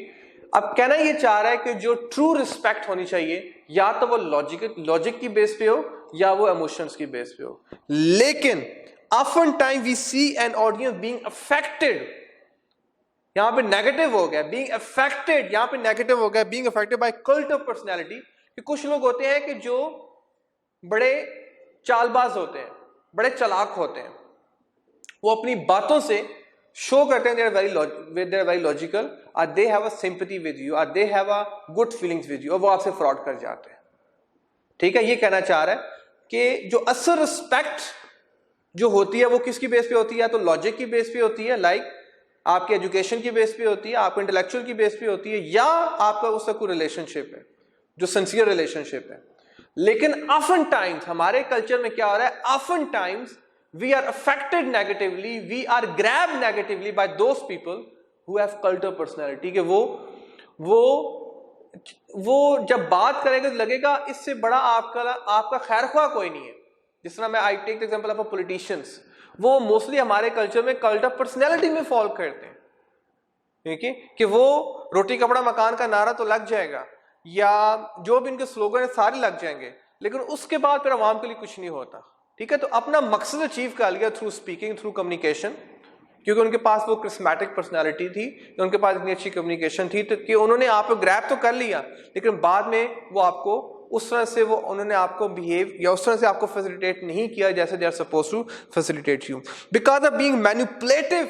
अब कहना ये चाह रहा है कि जो ट्रू रिस्पेक्ट होनी चाहिए या तो वो लॉजिक की बेस पे हो या वो इमोशंस की बेस पे हो। लेकिन oftentimes we see an audience being affected, यहां पे नेगेटिव हो गया, being affected यहां पे नेगेटिव हो गया, being affected by cult of personality। कि कुछ लोग होते हैं कि जो बड़े चालबाज होते हैं, बड़े चालाक होते हैं, वो अपनी बातों से शो करते हैं they are very logical, or they have a sympathy with you, or they have a good feelings with you, और वो आपसे फ्रॉड कर जाते हैं, ठीक है। ये कहना चाह रहा है कि जो असल रिस्पेक्ट जो होती है वो किसकी बेस पे होती है, या तो लॉजिक की बेस पे होती है, लाइक आपके एजुकेशन की बेस पे होती है, आपके इंटेलेक्चुअल की बेस पे होती है, या आपका उससे कोई रिलेशनशिप है जो सिंसियर रिलेशनशिप है। लेकिन ऑफन टाइम्स हमारे कल्चर में क्या हो रहा है, often times we are affected negatively, we are grab negatively by those people who have cult of personality, कि वो जब बात करेंगे तो लगेगा इससे बड़ा आपका खैरख्वाह कोई नहीं है। जिस तरह मैं I take the example of politicians, वो मोस्टली हमारे कल्चर में कल्ट ऑफ पर्सनैलिटी में फॉल करते हैं, ठीक है, कि वो रोटी कपड़ा मकान का नारा तो लग जाएगा, या जो भी इनके स्लोगन है सारे लग जाएंगे, लेकिन उसके बाद फिर आवाम के लिए कुछ नहीं होता, ठीक है। तो अपना मकसद अचीव कर लिया थ्रू स्पीकिंग, थ्रू कम्युनिकेशन, क्योंकि उनके पास वो क्रिस्मेटिक पर्सनालिटी थी, उनके पास इतनी अच्छी कम्युनिकेशन थी, तो कि उन्होंने आपको ग्रैब तो कर लिया, लेकिन बाद में वो आपको उस तरह से उन्होंने आपको बिहेव या उस तरह से आपको फैसिलिटेट नहीं किया जैसे they are suppose to facilitate you, because of being manipulative.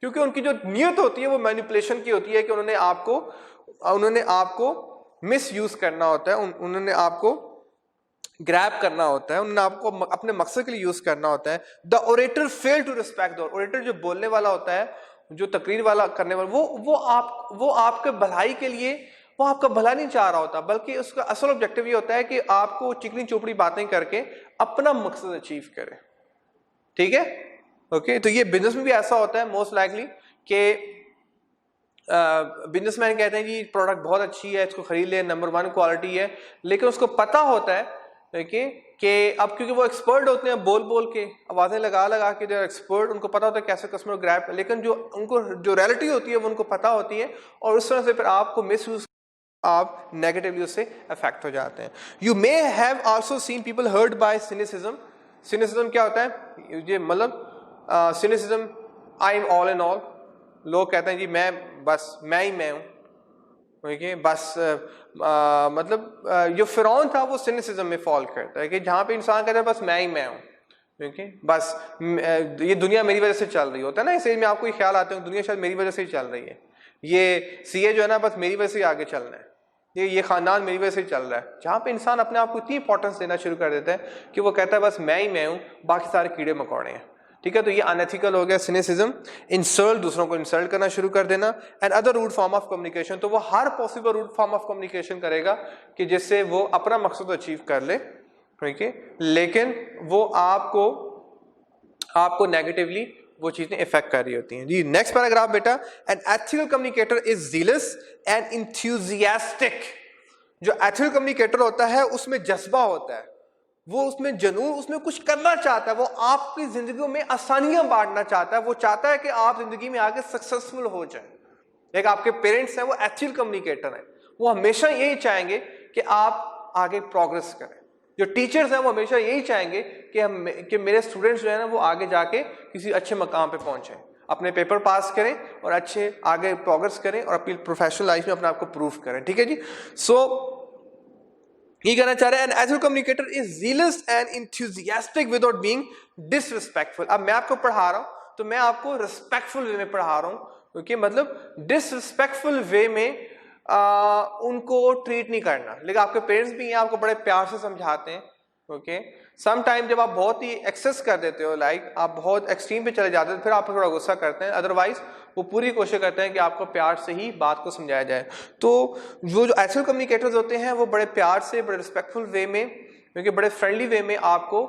क्योंकि उनकी जो नियत होती है वो मैनिपुलेशन की होती है, कि उन्होंने आपको मिस यूज करना होता है, उन्होंने आपको ग्रैब करना होता है, उन्होंने आपको अपने मकसद के लिए यूज करना होता है। The orator fail to respect the orator, जो बोलने वाला होता है, जो तकरीर वाला करने वाला, वो आपके भलाई के लिए, वो आपका भला नहीं चाह रहा होता, बल्कि उसका असल ऑब्जेक्टिव ये होता है कि आपको चिकनी चोपड़ी बातें करके अपना मकसद अचीव करे, ठीक है, ओके। तो ये बिजनेस में भी ऐसा होता है मोस्ट लाइकली, कि बिजनेसमैन कहते हैं जी प्रोडक्ट बहुत अच्छी है, इसको खरीद ले, नंबर 1 क्वालिटी है, लेकिन उसको पता होता है कि अब क्योंकि वो एक्सपर्ट होते हैं, बोल बोल के, आवाजें लगा लगा के, जो एक्सपर्ट, उनको पता होता है कैसे कस्टमर ग्रैब, लेकिन जो उनको जो रियलिटी होती है वो उनको पता होती है, और उस तरह से फिर आपको मिस यूज, आप नेगेटिवली उससे अफेक्ट हो जाते हैं। You may have also seen people hurt by cynicism. Cynicism क्या होता है, ये मतलब cynicism, I am all in all, लोग कहते हैं जी मैं ही मैं हूं, ठीक है, बस मतलब जो फिरौन था वो सिनिसिज्म में फॉल करता है, कि जहां पे इंसान कहता है बस मैं ही मैं हूं, ठीक है, बस ये दुनिया मेरी वजह से चल रही होता है ना, इस एज में आपको ये ख्याल आते हैं दुनिया शायद मेरी वजह से ही चल रही है, ये सीए जो है ना बस मेरी वजह से ही आगे चलना है, ये खानदान मेरी वजह से ही चल रहा है। जहां पे इंसान अपने आप को इतनी इंपॉर्टेंस देना शुरू कर देता है कि वो कहता है बस मैं ही मैं हूं, बाकी सारे कीड़े मकोड़े हैं, ठीक है। तो ये अनएथिकल हो गया सिनिसिज्म। इंसल्ट, दूसरों को इंसल्ट करना शुरू कर देना, and other rude form of communication, तो वो हर possible rude form of communication करेगा कि जिससे वो अपना मकसद अचीव कर ले, ठीक है, लेकिन वो आपको नेगेटिवली वो चीजें इफेक्ट कर रही होती हैं। जी नेक्स्ट पैराग्राफ बेटा, an ethical communicator is zealous and enthusiastic. जो एथिकल कम्युनिकेटर होता है उसमें जज्बा होता है, वो उसमें जुनून, उसमें कुछ करना चाहता है, वो आपकी जिंदगी में आसानियां बांटना चाहता है, वो चाहता है कि आप जिंदगी में आगे सक्सेसफुल हो जाए। एक आपके पेरेंट्स हैं वो एथिकल कम्युनिकेटर हैं, वो हमेशा यही चाहेंगे कि आप आगे प्रोग्रेस करें। जो टीचर्स हैं वो हमेशा यही चाहेंगे कि मेरे स्टूडेंट्स जो है ना वो आगे जाके किसी अच्छे मकाम पे पहुंचे, अपने पेपर पास करें और अच्छे आगे प्रोग्रेस करें और अपनी प्रोफेशनल लाइफ में अपने आप को प्रूव करें। ठीक है जी। सो ये कहना चाह रहे हैं, an ethical communicator is zealous and enthusiastic without being disrespectful. अब मैं आपको पढ़ा रहा हूं तो मैं आपको रिस्पेक्टफुल वे में पढ़ा रहा हूं, क्योंकि मतलब डिसरिस्पेक्टफुल वे में उनको ट्रीट नहीं करना। लेकिन आपके पेरेंट्स भी हैं, आपको बड़े प्यार से समझाते हैं। ओके, सम टाइम जब आप बहुत ही एक्सेस कर देते हो, लाइक आप बहुत एक्सट्रीम पे चले जाते हो, फिर आप थोड़ा गुस्सा करते हैं, अदरवाइज वो पूरी कोशिश करते हैं कि आपको प्यार से ही बात को समझाया जाए। तो वो जो एथिकल कम्युनिकेटर्स होते हैं वो बड़े प्यार से, बड़े रिस्पेक्टफुल वे में, क्योंकि बड़े फ्रेंडली वे में आपको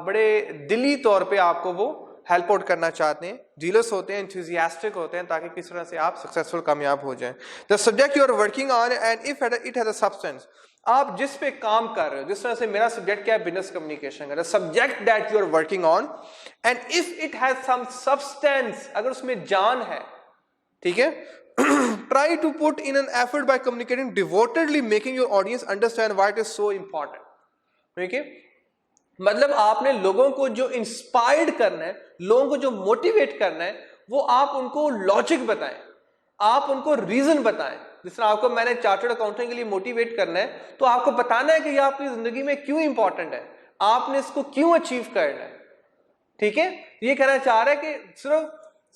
बड़े दिली तौर पे आपको वो हेल्प आउट करना चाहते हैं, जीलस होते हैं, एंथुसियास्टिक होते हैं, ताकि किस तरह से आप सक्सेसफुल कामयाब हो जाएं। The subject you are working on and if it has a substance, आप जिस पे काम कर रहे हो, जिस तरह से मेरा सब्जेक्ट क्या है, बिजनेस कम्युनिकेशन का, the subject that you are working on and if it has some substance, अगर उसमें जान है, ठीक है, try to put in an effort by communicating devotedly, making your audience understand why it is so important. ठीक है, मतलब आपने लोगों को जो इंस्पायर्ड करना है, लोगों को जो मोटिवेट करना है, वो आप उनको लॉजिक बताएं, आप उनको रीजन बताएं। जिस तरह आपको मैंने चार्टर्ड अकाउंटेंट के लिए मोटिवेट करना है, तो आपको बताना है कि ये आपकी जिंदगी में क्यों इंपॉर्टेंट है, आपने इसको क्यों अचीव करना है। ठीक है, ये कहना चाह रहा है कि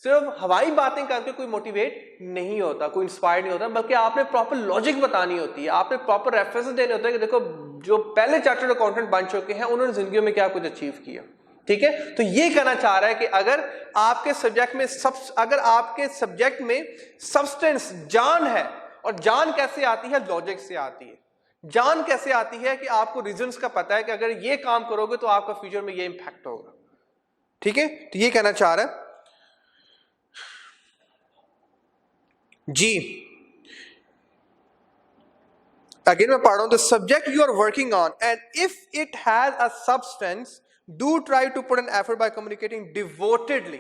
सिर्फ हवाई बातें करके कोई मोटिवेट नहीं होता, कोई इंस्पायर्ड नहीं होता, बल्कि आपने प्रॉपर लॉजिक बतानी होती है, आपने प्रॉपर रेफरेंस देने होते हैं कि देखो जो पहले चार्टर्ड अकाउंटेंट बन चुके हैं उन्होंने जिंदगी में क्या कुछ अचीव किया। ठीक है, तो ये कहना चाह रहा है कि अगर आपके सब्जेक्ट में सब्सटेंस, जान है, और जान कैसे आती है, लॉजिक से आती है। जान कैसे आती है कि आपको रीजंस का पता है कि अगर ये काम करोगे तो आपका फ्यूचर में ये इंपैक्ट होगा। ठीक है, तो ये कहना चाह रहा है जी। अगेन मैं पढ़ रहा हूं, the subject you are working on and if it has a substance do try to put an effort by communicating devotedly,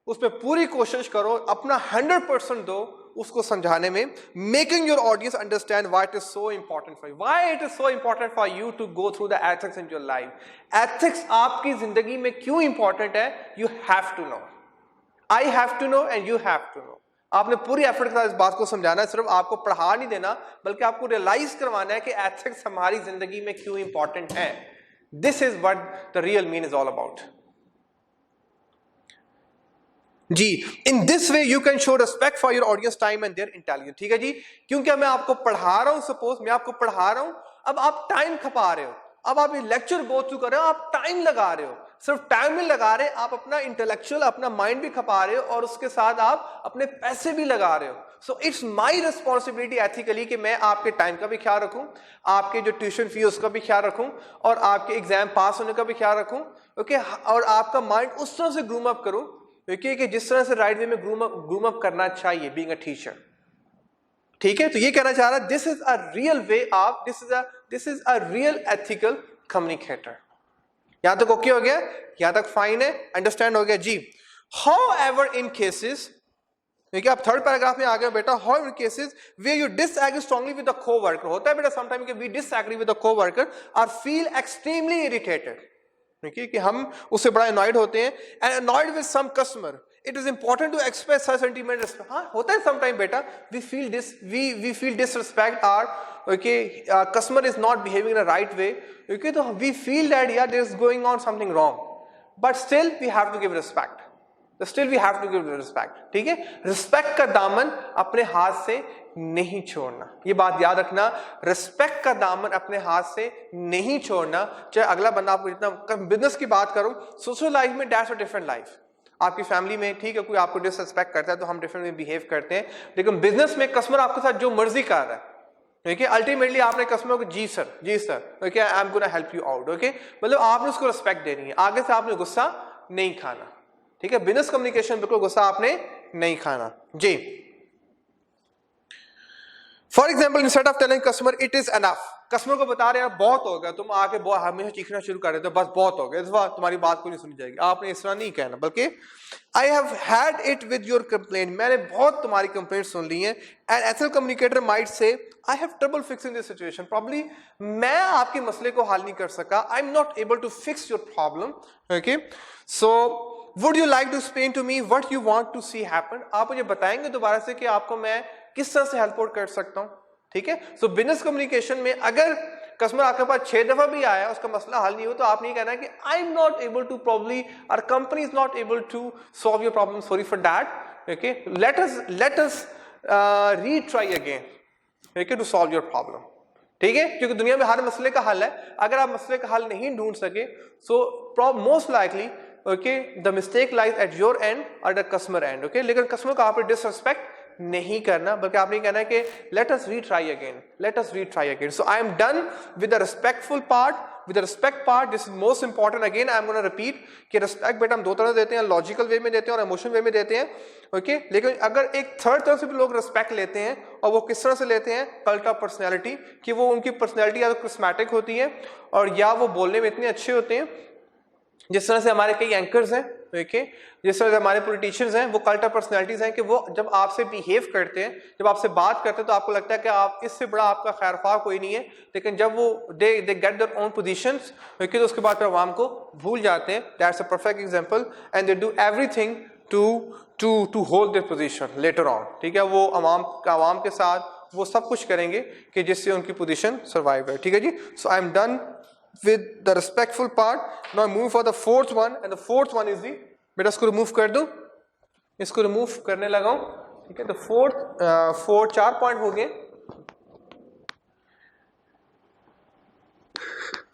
उसमें पूरी कोशिश करो, अपना 100% दो उसको समझाने में, making your audience understand why it is so important for you, why it is so important for you to go through the ethics in your life. Ethics आपकी जिंदगी में क्यों इंपॉर्टेंट है, you have to know, I have to know and you have to know. आपने पूरी effort के साथ इस बात को समझाना है, सिर्फ आपको पढ़ा नहीं देना, बल्कि आपको रियलाइज करवाना है कि एथिक्स हमारी जिंदगी में क्यों इंपॉर्टेंट है। This is what the real mean is all about जी। In this way you can show respect for your audience time and their intelligence. ठीक है जी, क्योंकि मैं आपको पढ़ा रहा हूं, सपोज मैं आपको पढ़ा रहा हूं, अब आप टाइम खपा रहे हो, अब आप ये लेक्चर गो थ्रू कर रहे हो, आप टाइम लगा रहे हो, सिर्फ टाइम नहीं लगा रहे, आप अपना इंटेलेक्चुअल, अपना माइंड भी खपा रहे हो, और उसके साथ आप अपने पैसे भी लगा रहे हो। So it's my responsibility ethically कि मैं आपके टाइम का भी ख्याल रखूं, आपके जो ट्यूशन फी उसका भी ख्याल रखूं, और आपके एग्जाम पास होने का भी ख्याल रखूं। ओके, और आपका माइंड उस तरह से ग्रूम अप करूं कि जिस तरह से राइट वे में ग्रूम अप करना चाहिए बीइंग अ टीचर। ठीक है, तो ये कहना चाह रहा है, this is a real way of, this is a real ethical communicator. यहां तक ओके हो गया, यहां तक फाइन है, अंडरस्टैंड हो गया जी। हाउएवर इन केसेस, देखिए आप थर्ड पैराग्राफ में आ गए बेटा, however in cases where you disagree strongly with the coworker, होता है बेटा समटाइम कि we disagree with the coworker और फील एक्सट्रीमली इरिटेटेड, देखिए कि हम उससे बड़ा अनॉयड होते हैं, and annoyed with some customer, it is important to express such sentiment. हाँ होता है समटाइम बेटा, we feel disrespect are, okay, customer is not behaving in a right way, okay, so we feel that yeah there is going on something wrong, but still we have to give respect, ठीक है। Respect का दामन अपने हाथ से नहीं छोड़ना, ये बात याद रखना, रिस्पेक्ट का दामन अपने हाथ से नहीं छोड़ना। चाहे अगला बंदा आपको जितना, बिजनेस की बात करूं, सोशल लाइफ में दैट्स अ डिफरेंट लाइफ। आपकी फैमिली में ठीक है कोई आपको डिसरिस्पेक्ट करता है तो हम डिफरेंट में बिहेव करते हैं, लेकिन बिजनेस में कस्टमर आपके साथ जो मर्जी कर रहा है, ओके, अल्टीमेटली आपने कस्टमर को जी sir okay I am gonna help you out, okay, मतलब आपने उसको रिस्पेक्ट देनी है, आगे से आपने गुस्सा नहीं खाना, ठीक है, बिजनेस कम्युनिकेशन बिल्कुल गुस्सा आपने नहीं खाना जी। For example instead of telling customer it is enough, customer को बता रहे हैं बहुत हो गया, तुम आके बहुत हमेशा चीखना शुरू कर रहे थे, बस बहुत हो गया, इस बार तुम्हारी बात को नहीं सुनी जाएगी, आपने इस तरह नहीं कहना, बल्कि I have had it with your complaint, मैंने बहुत तुम्हारी कंप्लेंट सुन ली है। And ethical communicator might say I have trouble fixing this situation, probably मैं आपके मसले को हल नहीं कर सका, I am not able to fix your problem, okay, so would you like to explain to me what you want to see happen, आप मुझे बताएंगे दोबारा से कि आपको मैं किस तरह से हेल्प आउट कर सकता हूं, ठीक है। सो बिजनेस कम्युनिकेशन में अगर कस्टमर आपके पास 6 दफा भी आया, उसका मसला हल नहीं हो, तो आप नहीं कहना कि I am not able to, probably our company is not able to solve your problem, sorry for that, okay, let us retry again, okay, to solve your problem, ठीक है, क्योंकि दुनिया में हर मसले का हल है, अगर आप मसले का हल नहीं ढूंढ सके, so most likely okay the mistake lies at your and और द कस्टमर एंड, ओके, लेकिन कस्टमर को आपने डिसरिस्पेक्ट नहीं करना, बल्कि आपने कहना है कि late us retry again, late us retry again, so I am done with the respectful part, with the respect part, this is most important, again I am gonna repeat कि रिस्पेक्ट बेटा हम दो तरह देते हैं, लॉजिकल वे में देते हैं और इमोशनल वे में देते हैं, ओके, लेकिन अगर एक थर्ड तरह से भी लोग रिस्पेक्ट लेते हैं, और वो किस तरह से लेते हैं, कल्ट ऑफ पर्सनैलिटी, कि वो उनकी पर्सनैलिटी या तो क्रिस्मेटिक होती है और या वो बोलने में इतने अच्छे होते हैं, जिस तरह से हमारे कई एंकर्स हैं, ओके, जिस तरह से हमारे पॉलिटिशियंस हैं, वो कल्ट ऑफ पर्सनैलिटीज हैं कि वो जब आपसे बिहेव करते हैं, जब आपसे बात करते हैं, तो आपको लगता है कि आप इससे बड़ा आपका खैरख्वाह कोई नहीं है, लेकिन जब वो they get their own positions, okay, तो उसके बाद फिर अवाम को भूल जाते हैं, that's a perfect example, and they do everything to hold their position later on, ठीक है, वो अवाम के साथ वो सब कुछ करेंगे कि जिससे उनकी पोजीशन सर्वाइव है, ठीक है जी। So I am done with the respectful part, now move for the fourth one, and the fourth one is the, बेटा इसको रिमूव कर दूं, इसको रिमूव करने लगा हूं, ठीक है, तो फोर्थ 4 पॉइंट हो गए,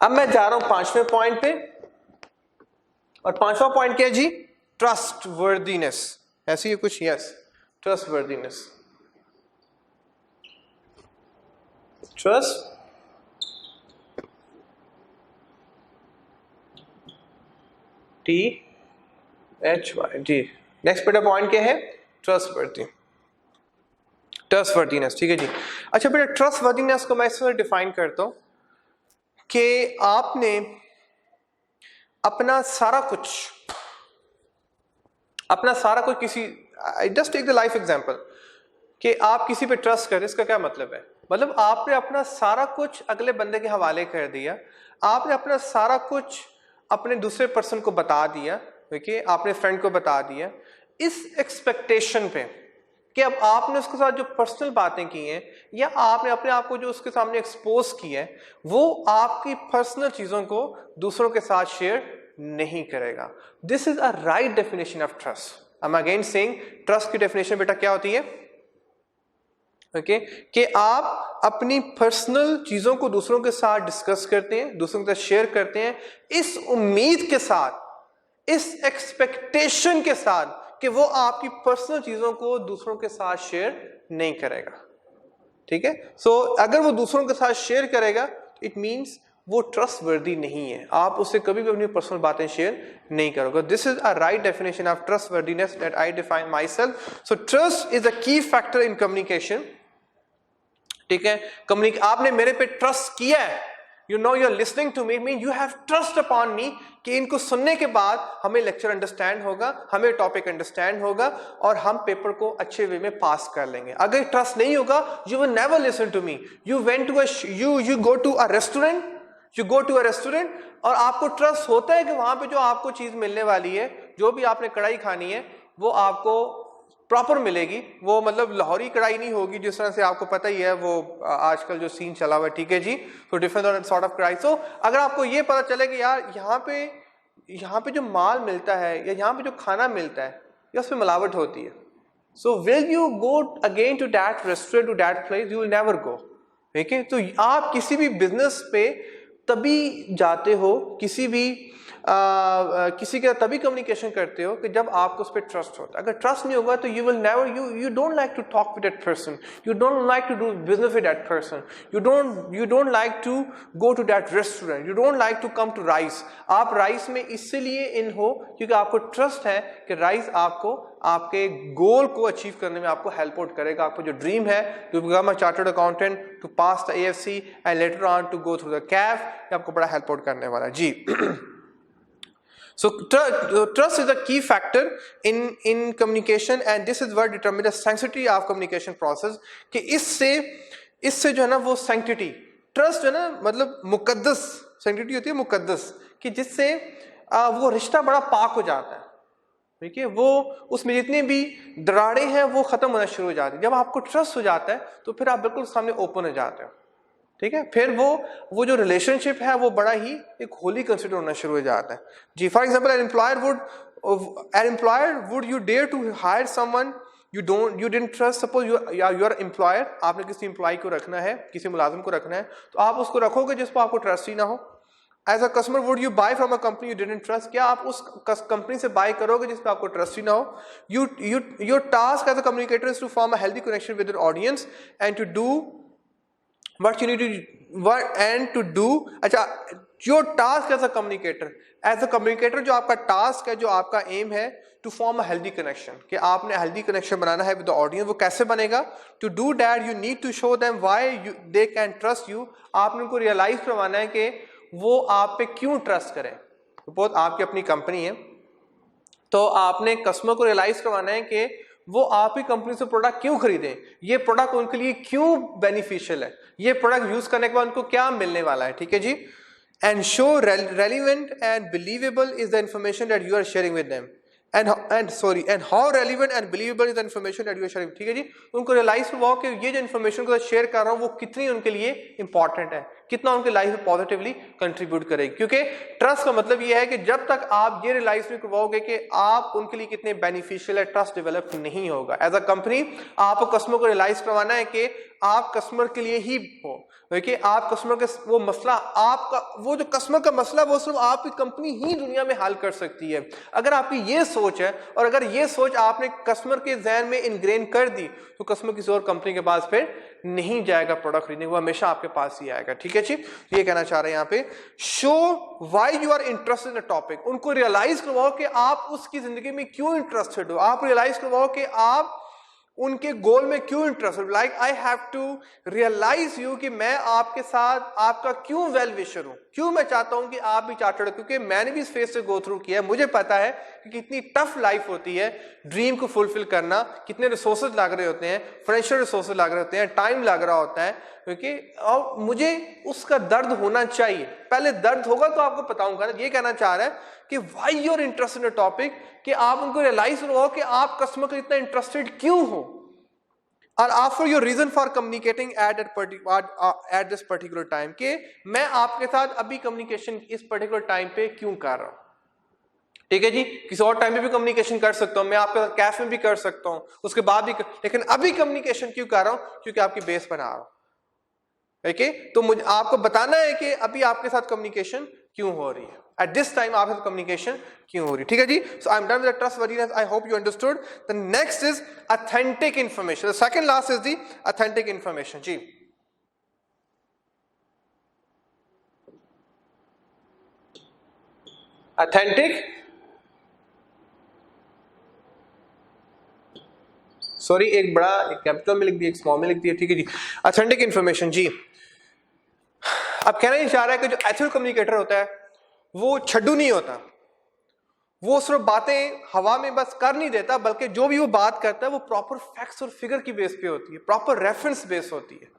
अब मैं जा रहा हूं 5वें पॉइंट पे, और 5वां पॉइंट क्या है जी, ट्रस्ट वर्दीनेस, ऐसे ही कुछ, yes, trust worthiness, trust THY जी। नेक्स्ट बेटा पॉइंट क्या है, ट्रस्टवर्दीनेस, ठीक है जी। अच्छा बेटा ट्रस्टवर्दीनेस को मैं इस तरह डिफाइन करता हूं कि आपने अपना सारा कुछ किसी, just take the life example, कि आप किसी पे ट्रस्ट करें, इसका क्या मतलब है, मतलब आपने अपना सारा कुछ अगले बंदे के हवाले कर दिया, आपने अपना सारा कुछ अपने दूसरे पर्सन को बता दिया, ओके, आपने फ्रेंड को बता दिया, इस एक्सपेक्टेशन पे कि अब आपने उसके साथ जो पर्सनल बातें की हैं, या आपने अपने आप को जो उसके सामने एक्सपोज किया है, वो आपकी पर्सनल चीजों को दूसरों के साथ शेयर नहीं करेगा। This is a right definition of trust. I am again saying, trust की डेफिनेशन बेटा क्या होती है, ओके, कि आप अपनी पर्सनल चीजों को दूसरों के साथ डिस्कस करते हैं, दूसरों के साथ शेयर करते हैं, इस उम्मीद के साथ, इस एक्सपेक्टेशन के साथ कि वो आपकी पर्सनल चीजों को दूसरों के साथ शेयर नहीं करेगा, ठीक है। सो अगर वो दूसरों के साथ शेयर करेगा, इट मींस वो ट्रस्टवर्दी नहीं है, आप उससे कभी भी अपनी पर्सनल बातें शेयर नहीं करोगे। This is a right definition of trustworthiness that I define my self. So trust is a की फैक्टर इन कम्युनिकेशन, ठीक है। आपने मेरे पे ट्रस्ट किया है, you know you are listening to me, mean you have trust upon me, कि इनको सुनने के बाद हमें लेक्चर अंडरस्टैंड होगा, हमें टॉपिक अंडरस्टैंड होगा, और हम पेपर को अच्छे वे में पास कर लेंगे। अगर ट्रस्ट नहीं होगा, you will never listen to me. You go to a restaurant, और आपको ट्रस्ट होता है कि वहां पे जो आपको चीज मिलने वाली है, जो भी आपने कढ़ाई खानी है, वो आपको प्रॉपर मिलेगी, वो मतलब लाहौरी कढ़ाई नहीं होगी, जिस तरह से आपको पता ही है वो आजकल जो सीन चला हुआ है, ठीक है जी। तो डिफरेंट सॉर्ट ऑफ कढ़ाई। सो अगर आपको ये पता चले कि यार यहाँ पे जो माल मिलता है, या यहाँ पे जो खाना मिलता है, या उसमें मिलावट होती है, so will you go again to that restaurant, to that place? You will never go, ठीक है। तो आप किसी भी बिजनेस पे तभी जाते हो, किसी भी किसी के तभी कम्युनिकेशन करते हो कि जब आपको उस पर ट्रस्ट होता है। अगर ट्रस्ट नहीं होगा तो you will never, you don't like to talk with that person, you don't like to do business with that person, you don't like to go to that restaurant, you don't like to come to rise. आप rise में इसलिए इन हो क्योंकि आपको trust है कि rice आपको आपके गोल को अचीव करने में आपको हेल्प आउट करेगा। आपको जो ड्रीम है to become a chartered accountant, to pass the AFC and later on to go through the CAF, ये आपको बड़ा हेल्प आउट करने वाला है जी। So trust is a key factor in communication and this is what determines the sanctity of communication process। कि इससे जो है ना वो sanctity, trust जो है ना मतलब मुकद्दस, sanctity होती है मुकद्दस, कि जिससे वो रिश्ता बड़ा पाक हो जाता है। ठीक है, वो उसमें जितनी भी दरारें हैं वो खत्म होना शुरू हो जाती है। जब आपको ट्रस्ट हो जाता है तो फिर आप बिल्कुल सामने ओपन हो जाते हो। ठीक है, फिर वो जो रिलेशनशिप है वो बड़ा ही एक होली कंसिडर होना शुरू हो जाता है जी। For example an employer would you dare to hire someone you didn't trust. Suppose you are employer, आपने किसी एम्प्लॉय को रखना है, किसी मुलाजिम को रखना है, तो आप उसको रखोगे जिस पर आपको ट्रस्ट ही ना हो। As a customer would you buy from a company you didn't trust, क्या आप उस कंपनी से बाय करोगे जिस पर आपको ट्रस्ट ही ना हो। Your task as a communicator is to form a healthy connection with your audience and to do what you need to do। अच्छा, your task as a communicator जो आपका टास्क है, जो आपका एम है, to form a healthy connection, कि आपने healthy connection बनाना है विद द ऑडियंस। वो कैसे बनेगा? To do that you need to show them why they can trust you. आपने उनको रियलाइज करवाना है कि वो आप पे क्यों ट्रस्ट करें। सपोज आपकी अपनी कंपनी है तो आपने कस्टमर को रियलाइज करवाना है कि वो आप ही कंपनी से प्रोडक्ट क्यों खरीदें, ये प्रोडक्ट उनके लिए क्यों बेनिफिशियल है, ये प्रोडक्ट यूज करने के बाद उनको क्या मिलने वाला है। ठीक है जी। And show relevant and believable is the information that you are sharing with them and how relevant and believable is the information that you are sharing. ठीक है जी, उनको रियलाइज करवाओ कि ये जो इन्फॉर्मेशन को शेयर कर रहा हूं वो कितनी उनके लिए इंपॉर्टेंट है, कितना उनके लाइफ में पॉजिटिवली कंट्रीब्यूट करेगी। क्योंकि ट्रस्ट का मतलब ये है कि जब तक आप ये रियलाइज नहीं करवाओगे कि आप उनके लिए कितने बेनिफिशियल है, ट्रस्ट डेवलप नहीं होगा। एज अ कंपनी आपको कस्टमर को रियलाइज करवाना है कि आप कस्टमर के लिए ही हो, देखिए आप कस्टमर के वो मसला, आपका वो जो कस्टमर का मसला वो सिर्फ आपकी कंपनी ही दुनिया में हल कर सकती है। अगर आपकी ये सोच है और अगर ये सोच आपने कस्टमर के ज़हन में इनग्रेन कर दी तो कस्टमर किसी और कंपनी के पास फिर नहीं जाएगा प्रोडक्ट खरीदने, वो हमेशा आपके पास ही आएगा। ठीक है जी, ये कहना चाह रहे हैं यहाँ पे, show why you are interested in the topic. उनको रियलाइज करवाओ कि आप उसकी जिंदगी में क्यों इंटरेस्टेड हो, आप रियलाइज करवाओ कि आप उनके गोल में क्यों interested. Like I have to realize you कि मैं आपके साथ आपका क्यों वेल विशर हूं, क्यों मैं चाहता हूं कि आप भी चार्टर्ड, क्योंकि मैंने भी इस फेज से गो थ्रू किया है। मुझे पता है कि कितनी टफ लाइफ होती है ड्रीम को फुलफिल करना, कितने रिसोर्सेज लग रहे होते हैं, फाइनेंशियल रिसोर्सेज लग रहे होते हैं, टाइम लग रहा होता है, क्योंकि और मुझे उसका दर्द होना चाहिए। पहले दर्द होगा तो आपको बताऊंगा ना। ये कहना चाह रहा है कि why you are interested in a topic, कि आप उनको रियलाइज करो कि आप कस्टमर को इतना इंटरेस्टेड क्यों हो, और offer your reason for communicating at this particular time, कि मैं आपके साथ अभी कम्युनिकेशन इस पर्टिकुलर टाइम पे क्यों कर रहा हूं। ठीक है जी, किसी और टाइम पे भी कम्युनिकेशन कर सकता हूं, मैं आपके साथ कैफ में भी कर सकता हूं, उसके बाद भी लेकिन अभी कम्युनिकेशन क्यों कर रहा हूं, क्योंकि आपकी बेस बना रहा हूं। ठीक है, तो मुझे आपको बताना है कि अभी आपके साथ कम्युनिकेशन क्यों हो रही है, एट दिस टाइम आपके साथ कम्युनिकेशन क्यों हो रही है। ठीक है जी, so I am done with the trustworthiness, I hope you understood. The next is authentic information, the second last is the authentic information जी। ऑथेंटिक, सॉरी एक बड़ा एक कैपिटल में लिख दिया, एक स्मॉल में लिख दिया। ठीक है जी, ऑथेंटिक इंफॉर्मेशन जी। अब कहना ही चाह रहा है कि जो एथिकल कम्युनिकेटर होता है वो छड्डू नहीं होता, वो सिर्फ बातें हवा में बस कर नहीं देता, बल्कि जो भी वो बात करता है वो प्रॉपर फैक्ट्स और फिगर की बेस पे होती है, प्रॉपर रेफरेंस बेस होती है।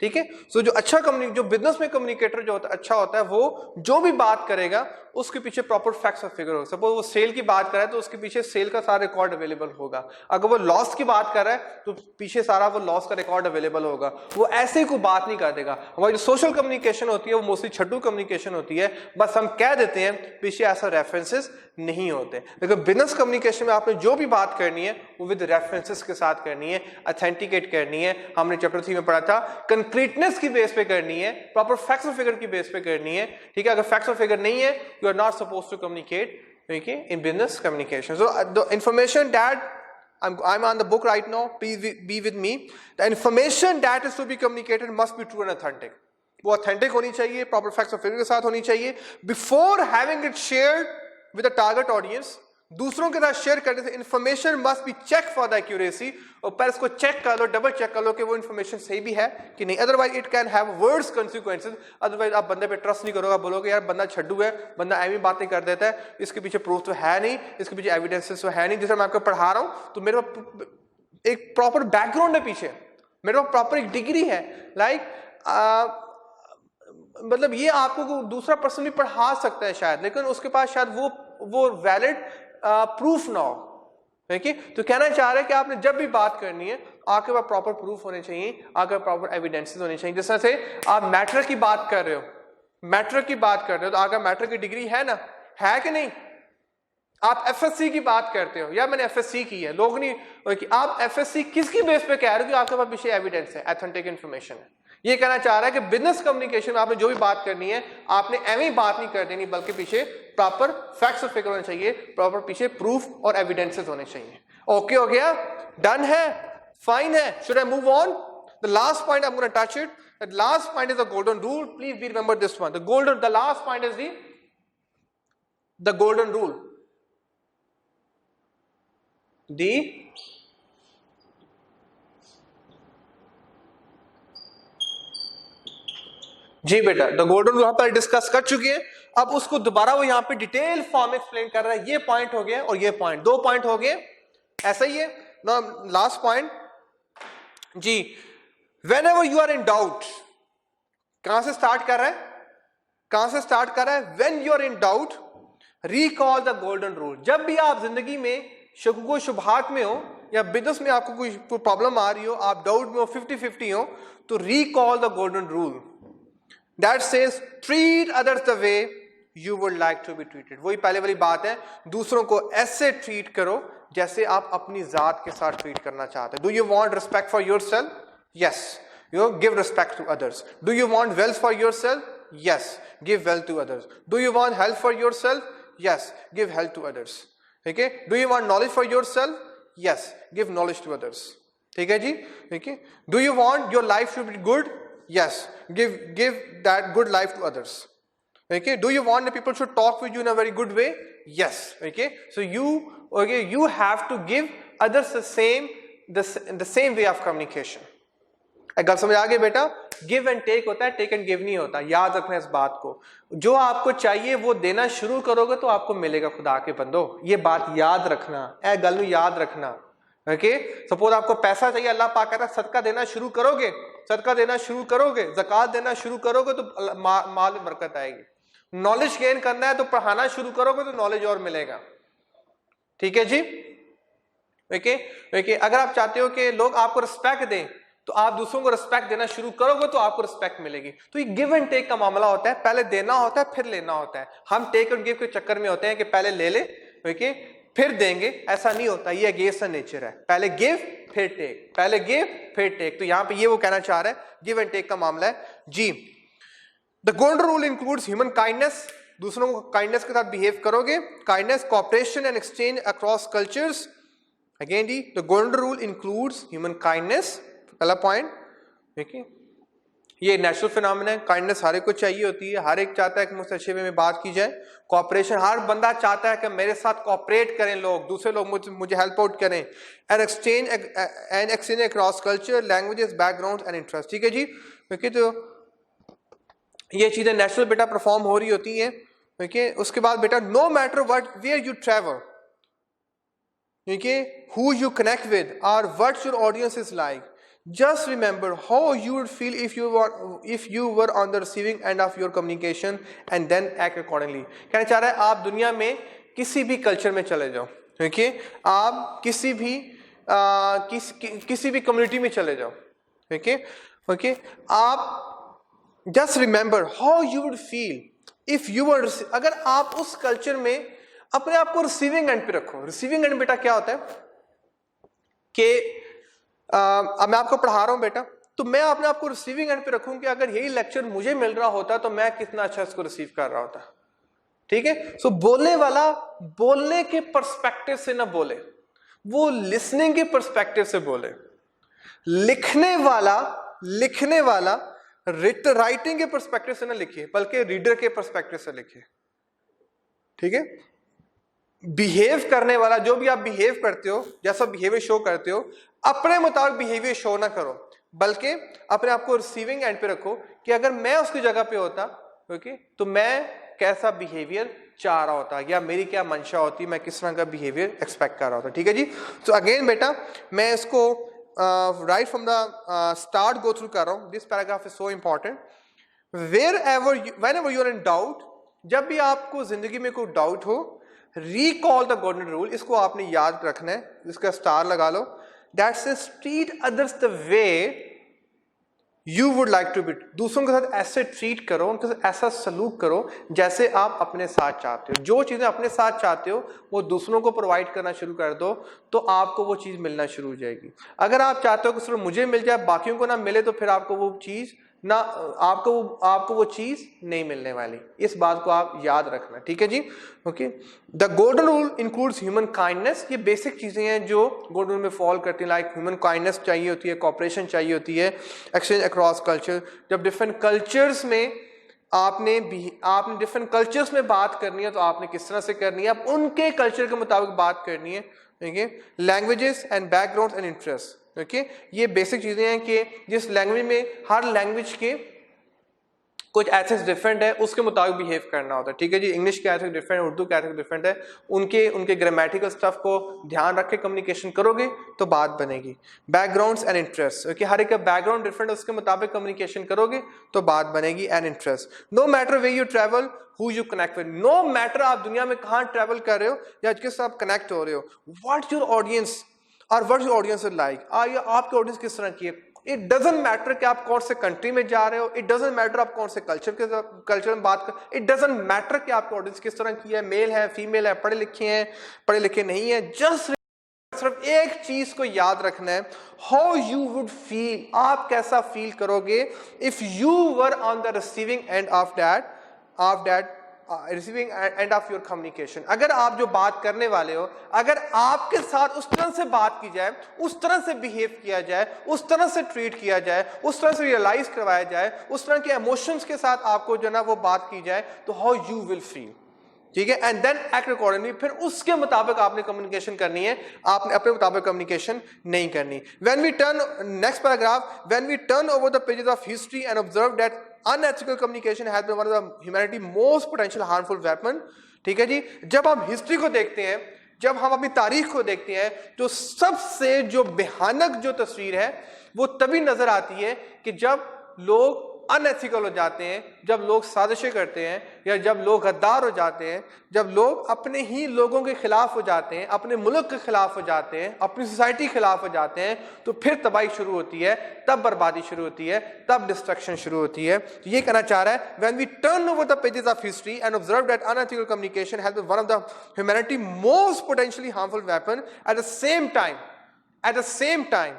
ठीक है, सो जो अच्छा जो बिजनेस में कम्युनिकेटर जो होता है अच्छा होता है, वो जो भी बात करेगा उसके पीछे प्रॉपर फैक्ट्स और फिगर होगा। सपोज वो सेल की बात कर रहा है तो उसके पीछे सेल का सारा रिकॉर्ड अवेलेबल होगा, अगर वो लॉस की बात कर रहा है तो पीछे सारा वो लॉस का रिकॉर्ड अवेलेबल होगा, वो ऐसे ही कोई बात नहीं कर देगा। हमारी जो सोशल कम्युनिकेशन होती है वो मोस्टली छड्डू कम्युनिकेशन होती है, बस हम कह देते हैं, पीछे ऐसा रेफरेंसेस नहीं होते। लेकिन बिजनेस कम्युनिकेशन में आपने जो भी बात करनी है वो विद रेफरेंसेस के साथ करनी है, ऑथेंटिकेट करनी है। हमने चैप्टर 3 में पढ़ा था कंक्रीटनेस की बेस पे करनी है, प्रॉपर फैक्ट्स और फिगर की बेस पे करनी है, ठीक है। अगर फैक्ट्स और फिगर नहीं है, you are not suppose to communicate, okay, in business communication. So the information that I'm on the book right now, please be with me. The information that is to be communicated must be true and authentic. वो authentic होनी चाहिए, proper facts और figure के साथ होनी चाहिए. Before having it shared with the target audience, दूसरों के साथ शेयर करने से information must be check for the accuracy, और पर इसको चेक कर लो, डबल चेक कर लो कि वो इंफॉर्मेशन सही भी है कि नहीं, otherwise it can have words consequences. Otherwise आप बंदे पे ट्रस्ट नहीं करोगे, बोलोगे यार बंदा छड्डू है, बंदा ऐवी बातें कर देता है, इसके पीछे प्रूफ तो है नहीं, इसके पीछे एविडेंसेस तो है नहीं। जैसे मैं आपको पढ़ा रहा हूं तो मेरे पास एक प्रॉपर बैकग्राउंड है पीछे, मेरे पास प्रॉपर एक डिग्री है, लाइक मतलब ये आपको दूसरा पर्सन भी पढ़ा सकता है शायद, लेकिन उसके पास शायद वो वैलिड प्रूफ ना हो, ठीक है। तो कहना चाह रहे हैं कि आपने जब भी बात करनी है, आपके पास प्रॉपर प्रूफ होने चाहिए, आपके पास प्रॉपर एविडेंसेस होने चाहिए। जिस तरह से आप मैटर की बात कर रहे हो, तो आपका मैटर की डिग्री है ना, है कि नहीं। आप एफएससी की बात करते हो, या मैंने एफएससी की है, लोग नहीं कि आप एफएससी किसकी बेस पे कह रहे हो कि आपके पास पीछे एविडेंस है, ऑथेंटिक इंफॉर्मेशन है। ये कहना चाह रहा है कि बिजनेस कम्युनिकेशन में आपने जो भी बात करनी है, आपने एवं ही बात नहीं कर देनी, बल्कि पीछे प्रॉपर फैक्ट्स और फिगर होने चाहिए, प्रॉपर पीछे प्रूफ और एविडेंसेस होने चाहिए। ओके हो गया, डन है, फाइन है। Should I move on? The last point I am gonna touch it, the last point is the golden rule. Please be remember this one, the last point is the golden rule, जी बेटा, the golden rule हम पहले discuss कर चुके हैं, अब उसको दोबारा वो यहां पे डिटेल फॉर्म में एक्सप्लेन कर रहा है। ये पॉइंट हो गया और ये पॉइंट, दो पॉइंट हो गए, ऐसा ही है ना। लास्ट पॉइंट जी, whenever you are in doubt, कहां से स्टार्ट कर रहा है, when you are in doubt recall the golden rule. जब भी आप जिंदगी में शक शुबहात में हो, या बिजनेस में आपको कोई प्रॉब्लम आ रही हो, आप डाउट में हो, 50-50 हो, तो recall the golden rule that says treat others the way you would like to be treated। वही पहले वाली बात है, दूसरों को ऐसे ट्रीट करो जैसे आप अपनी जात के साथ ट्रीट करना चाहते हैं। Do you want respect for yourself? Yes, give respect to others। Do you want wealth for yourself? Yes, give wealth to others। Do you want health for yourself? Yes, give health to others। ठीक है। Do you want knowledge for yourself? Yes, give knowledge to others। ठीक है जी, ठीक है। Do you want your life to be good? Yes, give that good life to others। Okay, do you want the people should talk with you in a very good way? Yes। Okay, so you have to give others the same way of communication। एक गल समझ आ गई बेटा, give and take होता है, take and give नहीं होता। याद रखना इस बात को, जो आपको चाहिए वो देना शुरू करोगे तो आपको मिलेगा, खुदा के बंदो, ये बात याद रखना, ए गल नूं याद रखना। ओके, सपोज आपको पैसा चाहिए, अल्लाह पाक कहता है सदका देना शुरू करोगे, ज़कात देना शुरू करोगे तो माल में बरकत आएगी। नॉलेज गेन करना है तो पढ़ाना शुरू करोगे तो नॉलेज और मिलेगा। ठीक है जी, ओके। अगर आप चाहते हो कि लोग आपको रिस्पेक्ट दें, तो आप दूसरों को रिस्पेक्ट देना शुरू करोगे तो आपको रिस्पेक्ट मिलेगी। तो ये गिव एंड टेक का मामला होता है, पहले देना होता है फिर लेना होता है। हम टेक एंड गिव के चक्कर में होते हैं कि पहले ले ले, ओके, फिर देंगे, ऐसा नहीं होता, ये अगेंस्ट नेचर है। पहले गिव फिर टेक, पहले गिव फिर टेक। तो यहां पे ये वो कहना चाह रहा है, गिव एंड टेक का मामला है जी। The golden rule includes human kindness, दूसरों को काइंडनेस के साथ बिहेव करोगे, kindness, cooperation and exchange across cultures. Again जी, the golden rule includes human kindness, पहला पॉइंट, ठीक है। ये नेचुरल फिनोमेना है, काइंडनेस हर एक को चाहिए होती है, हर एक चाहता है कि मुझसे अच्छे वे में बात की जाए। कोऑपरेशन, हर बंदा चाहता है कि मेरे साथ कोऑपरेट करें लोग, दूसरे लोग मुझे हेल्प आउट करें। And exchange across culture, languages, background and interest. ठीक है जी, ओके। तो ये चीजें नेचुरल बेटा परफॉर्म हो रही होती हैं, ओके। उसके बाद बेटा, no matter what where you travel, okay, who you connect with और what your audience is like, just remember how you would feel if you were on the receiving end of your communication and then act accordingly। कहना चाह रहा है आप दुनिया में किसी भी कल्चर में चले जाओ, ठीक है, आप किसी भी कम्युनिटी में चले जाओ, ठीक है, ओके, आप just remember how you would feel if you were, अगर आप उस कल्चर में अपने आप को रिसीविंग एंड पे रखो। रिसीविंग एंड बेटा क्या होता है कि अब मैं आपको पढ़ा रहा हूं बेटा, तो मैं अपने आपको रिसीविंग एंड पे रखूं कि अगर यही लेक्चर मुझे मिल रहा होता तो मैं कितना अच्छा इसको रिसीव कर रहा होता। ठीक है, सो बोलने वाला बोलने के पर्सपेक्टिव से ना बोले, वो लिसनिंग के पर्सपेक्टिव से बोले। लिखने वाला राइटिंग के पर्सपेक्टिव से ना लिखे, बल्कि रीडर के पर्सपेक्टिव से लिखे। ठीक है, बिहेव करने वाला, जो भी आप बिहेव करते हो, जैसा बिहेवियर शो करते हो, अपने मुताबिक बिहेवियर शो ना करो, बल्कि अपने आप को रिसीविंग एंड पे रखो कि अगर मैं उसकी जगह पे होता, ओके, तो मैं कैसा बिहेवियर चाह रहा होता, या मेरी क्या मंशा होती, मैं किस तरह का बिहेवियर एक्सपेक्ट कर रहा होता। ठीक है जी, तो अगेन बेटा मैं इसको right from the start go through कर रहा हूं। This paragraph is so important. Whenever you are in doubt, जब भी आपको जिंदगी में कोई डाउट हो, रिकॉल द गोल्डन रूल, इसको आपने याद रखना है, इसका स्टार लगा लो। That says treat others the way you would like to be, दूसरों के साथ ऐसे ट्रीट करो, उनके साथ ऐसा सलूक करो जैसे आप अपने साथ चाहते हो। जो चीजें अपने साथ चाहते हो वो दूसरों को प्रोवाइड करना शुरू कर दो, तो आपको वो चीज मिलना शुरू हो जाएगी। अगर आप चाहते हो कि सिर्फ मुझे मिल जाए, बाकियों को ना मिले, तो फिर आपको वो चीज ना, आपको वो चीज नहीं मिलने वाली। इस बात को आप याद रखना। ठीक है जी, okay. The golden rule includes human kindness, ये बेसिक चीजें हैं जो गोल्डन रूल में फॉल करती हैं। लाइक ह्यूमन काइंडनेस चाहिए होती है, कोऑपरेशन चाहिए होती है, एक्सचेंज अक्रॉस कल्चर। जब डिफरेंट कल्चर्स में आपने डिफरेंट कल्चर्स में बात करनी है, तो आपने किस तरह से करनी है, आप उनके कल्चर के मुताबिक बात करनी है। ठीक है, languages and background and interest, okay, ये बेसिक चीजें हैं कि जिस लैंग्वेज में, हर लैंग्वेज के कुछ एथिक्स डिफरेंट है, उसके मुताबिक बिहेव करना होता है। ठीक है जी, इंग्लिश के एथिक्स डिफरेंट है, उर्दू के एथिक्स डिफरेंट है, उनके ग्रामेटिकल स्टफ को ध्यान रख के कम्युनिकेशन करोगे तो बात बनेगी। बैकग्राउंड्स एंड इंटरेस्ट, ओके, हर एक का बैकग्राउंड डिफरेंट है, उसके मुताबिक कम्युनिकेशन करोगे तो बात बनेगी। And interest, no matter way you travel who you connect with, no matter आप दुनिया में कहाँ ट्रेवल कर रहे हो या किसके साथ कनेक्ट हो रहे हो, व्हाट योर ऑडियंस और what your audience is like, आपके ऑडियंस किस तरह की है। इट डजंट मैटर कि आप कौन से कंट्री में जा रहे हो, इट डजंट मैटर आप कौन से कल्चर में बात कर, इट डजंट मैटर कि आपकी ऑडियंस किस तरह की है, मेल है, फीमेल है, पढ़े लिखे हैं, पढ़े लिखे नहीं है। जस्ट सिर्फ एक चीज को याद रखना है, हाउ यू वुड फील, आप कैसा फील करोगे if you were on the receiving end of that receiving end of your communication. अगर आप जो बात करने वाले हो, अगर आपके साथ उस तरह से बात की जाए, उस तरह से बिहेव किया जाए, उस तरह से ट्रीट किया जाए, उस तरह से रियलाइज करवाया जाए, उस तरह के इमोशंस के साथ आपको जो ना वो बात की जाए, तो हाउ यू विल फील। ठीक है, एंड देन एक्ट अकॉर्डिंगली, फिर उसके मुताबिक आपने कम्युनिकेशन करनी है, आपने अपने मुताबिक कम्युनिकेशन नहीं करनी। When we turn, next paragraph, when we turn over the pages of history and observe that unethical communication has been one of the humanity most potential harmful weapon। ठीक है जी, जब हम हिस्ट्री को देखते हैं, जब हम अपनी तारीख को देखते हैं, तो सबसे जो भयानक जो तस्वीर है वो तभी नजर आती है कि जब लोग अनएथिकल हो जाते हैं, जब लोग साजिशें करते हैं, या जब लोग गद्दार हो जाते हैं, जब लोग अपने ही लोगों के खिलाफ हो जाते हैं, अपने मुल्क के खिलाफ हो जाते हैं, अपनी सोसाइटी के खिलाफ हो जाते हैं, तो फिर तबाही शुरू होती है, तब बर्बादी शुरू होती है, तब डिस्ट्रक्शन शुरू होती है। तो ये कहना चाह रहा है, when we turn over the pages of history and observe that unethical communication has been one of the humanity most potentially harmful weapon, at the same time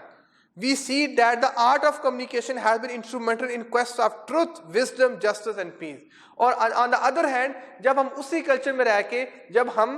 we see that the art of communication has been instrumental in quest of truth, wisdom, justice and peace। और on the other hand, जब हम उसी culture में रह के, जब हम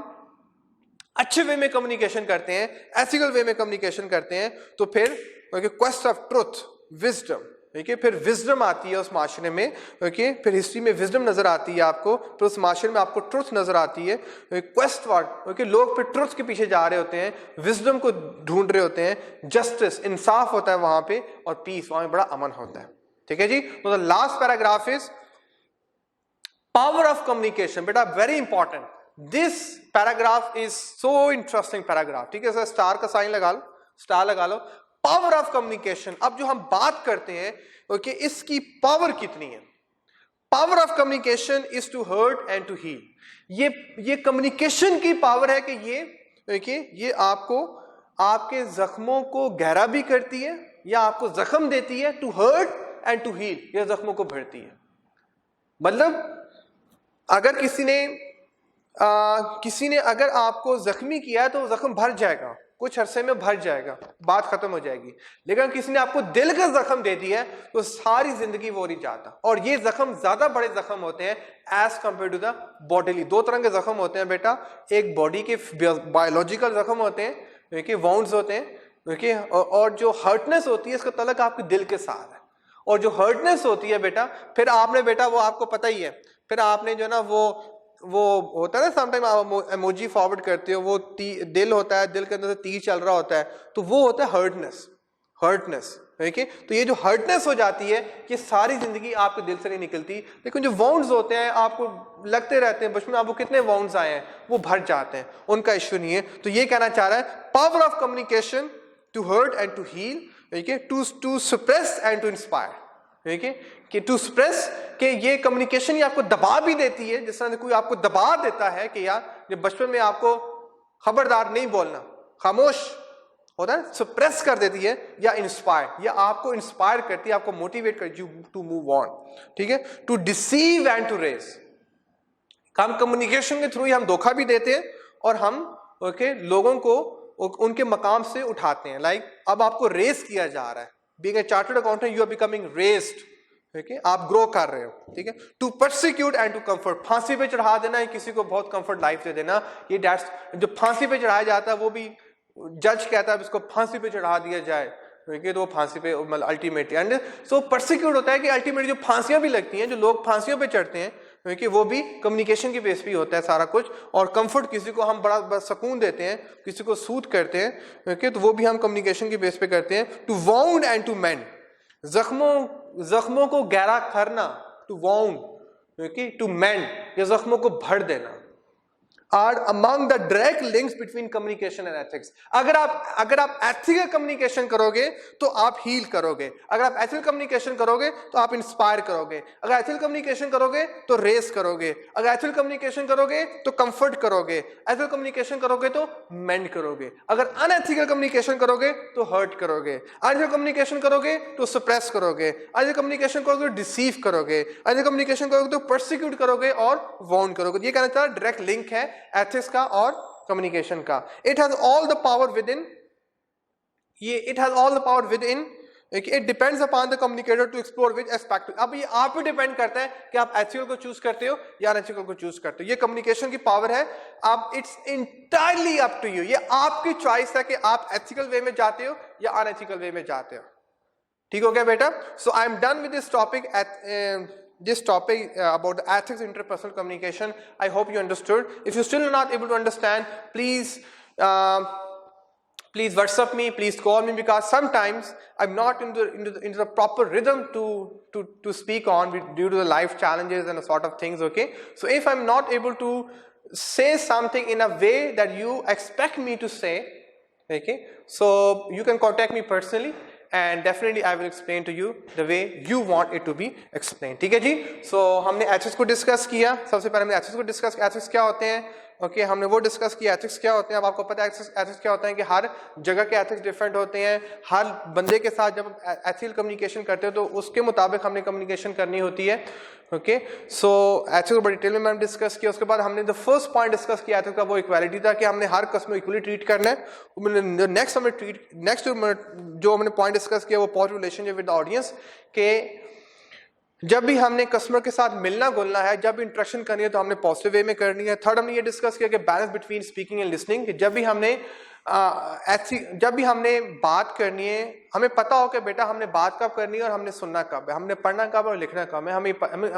अच्छे वे में कम्युनिकेशन करते हैं, एथिकल वे में कम्युनिकेशन करते हैं, तो फिर quest of truth, wisdom, okay, फिर विजडम आती है उस माशरे में, ओके, फिर हिस्ट्री में विजडम नजर आती है आपको, फिर उस माशरे में आपको ट्रुथ नजर आती है, क्वेस्ट वर्ड, ओके, लोग फिर ट्रुथ के पीछे जा रहे होते हैं, विजडम को ढूंढ रहे होते हैं, जस्टिस, इंसाफ होता है वहां पे, और पीस, वहां पे बड़ा अमन होता है। ठीक है जी, तो the last paragraph is power of communication. बेटा very important, this paragraph is so interesting paragraph. ठीक है सर, स्टार का साइन लगा लो, स्टार लगा लो। पावर ऑफ कम्युनिकेशन, अब जो हम बात करते हैं, ओके, इसकी पावर कितनी है। Power of communication is to hurt and to heal. ये कम्युनिकेशन की पावर है कि ये आपको, आपके जख्मों को गहरा भी करती है, या आपको जख्म देती है, to hurt and to heal, ये जख्मों को भरती है। मतलब अगर किसी ने अगर आपको जख्मी किया है तो जख्म भर जाएगा, कुछ अरसे में भर जाएगा, बात खत्म हो जाएगी। लेकिन किसी ने आपको दिल का जख्म दे दिया है तो सारी जिंदगी वो नहीं जाता। और ये जख्म ज्यादा बड़े जख्म होते हैं as compare to the bodily. दो तरह के जख्म होते हैं बेटा, एक बॉडी के बायोलॉजिकल जख्म होते हैं, वाउंड्स होते हैं, और जो हर्टनेस होती है इसका तल्लुक आपके दिल के साथ है। और जो हर्टनेस होती है बेटा, फिर आपने बेटा वो आपको पता ही है, फिर आपने जो ना वो होता है ना, समटाइम आप इमोजी फॉरवर्ड करते हो, वो दिल होता है, दिल के अंदर से तीर चल रहा होता है, तो वो होता है हर्टनेस। ठीक है, तो ये जो हर्टनेस हो जाती है ये सारी जिंदगी आपके दिल से नहीं निकलती। लेकिन जो वाउंड्स होते हैं आपको लगते रहते हैं, बचपन में आपको कितने वाउंड्स आए हैं, वो भर जाते हैं, उनका इश्यू नहीं है। तो ये कहना चाह रहा है power of communication to hurt and to heal, ठीक है, to suppress and to inspire, ठीक है, कि टू सप्रेस कि ये कम्युनिकेशन ये आपको दबा भी देती है, जिस तरह से कोई आपको दबा देता है कि यार जब बचपन में आपको खबरदार नहीं बोलना, खामोश होता है, सप्रेस कर देती है, या इंस्पायर, या आपको इंस्पायर करती है, आपको मोटिवेट करती है टू मूव ऑन, ठीक है, to deceive and to raise. हम कम्युनिकेशन के थ्रू ही हम धोखा भी देते हैं और हम लोगों को उनके मकाम से उठाते हैं। लाइक अब आपको रेस किया जा रहा है, being a chartered accountant you are becoming raised, ठीक है, आप ग्रो कर रहे हो, ठीक है। To persecute and to comfort, फांसी पे चढ़ा देना है किसी को, बहुत कंफर्ट लाइफ दे देना, ये जो फांसी पे चढ़ाया जाता है वो भी जज कहता है इसको फांसी पे चढ़ा दिया जाए, ठीक है, तो वो फांसी पे मतलब अल्टीमेटली, एंड सो परसिक्यूट होता है कि अल्टीमेटली जो फांसियां भी लगती हैं, जो लोग फांसियों पे चढ़ते हैं, क्योंकि वो भी कम्युनिकेशन की बेस पे होता है सारा कुछ। और कंफर्ट, किसी को हम बड़ा सुकून देते हैं, किसी को सूद करते हैं, क्योंकि तो वो भी हम कम्युनिकेशन की बेस पे करते हैं। To wound and to mend, जख्मों को गहरा करना, टू वाउंड, क्योंकि टू मेंड, या जख्मों को भर देना, are among the direct links between communication and ethics. अगर आप एथिकल कम्युनिकेशन करोगे तो आप हील करोगे, अगर आप एथिकल कम्युनिकेशन करोगे तो आप इंस्पायर करोगे, अगर एथिकल कम्युनिकेशन करोगे तो रेस करोगे, अगर एथिकल कम्युनिकेशन करोगे तो कंफर्ट करोगे, एथिकल कम्युनिकेशन करोगे तो मेंड करोगे, अगर अनएथिकल कम्युनिकेशन करोगे तो हर्ट करोगे, अनएथिकल कम्युनिकेशन करोगे तो सप्रेस करोगे, अनएथिकल कम्युनिकेशन करोगे तो डिसीव करोगे, अनएथिकल कम्युनिकेशन करोगे तो परसिक्यूट करोगे और वार्न करोगे। ये कहना चाह रहा डायरेक्ट लिंक है एथिक्स का और कम्युनिकेशन का। It has all the power within, it has all the power within, it depends upon the communicator to explore which aspect. अब ये आप पे डिपेंड करता है कि आप एथिकल को चूज करते हो या अनएथिकल को चूज करते हो। ये कम्युनिकेशन की पावर है, आप it's entirely up to you, ये आपकी चॉइस है कि आप एथिकल वे में जाते हो या अनएथिकल वे में जाते हो। ठीक हो गया बेटा? So I am done with this topic about the ethics of interpersonal communication. I hope you understood. If you're still not able to understand, please WhatsApp me, please call me, because sometimes I'm not into the proper rhythm to speak on due to the life challenges and the sort of things. Okay, so if I'm not able to say something in a way that you expect me to say, okay, so you can contact me personally and definitely I will explain to you the way you want it to be explained. ठीक है जी? So हमने ethics को discuss किया। सबसे पहले हमने ethics को discuss किया, एथिक्स क्या होते हैं, ओके, हमने वो डिस्कस किया एथिक्स क्या होते हैं। अब आपको पता है एथिक्स क्या होता है कि हर जगह के एथिक्स डिफरेंट होते हैं। हर बंदे के साथ जब एथिकल कम्युनिकेशन करते हो तो उसके मुताबिक हमने कम्युनिकेशन करनी होती है। ओके, सो एथिक्स बड़ी डिटेल में हमने डिस्कस किया। उसके बाद हमने द फर्स्ट पॉइंट डिस्कस किया एथिक्स का, वो इक्वालिटी था कि हमने हर कस्टमर इक्वली ट्रीट करना है। नेक्स्ट जो हमने पॉइंट डिस्कस किया वो पॉजिटिव रिलेशनशिप विद ऑडियंस, के जब भी हमने कस्टमर के साथ मिलना घुलना है, जब भी इंटरेक्शन करनी है तो हमने पॉजिटिव वे में करनी है। थर्ड हमने ये डिस्कस किया कि balance between speaking and listening, जब भी हमने बात करनी है हमें पता हो कि बेटा हमने बात कब करनी है और हमने सुनना कब है, हमने पढ़ना कब और लिखना कब है, हमें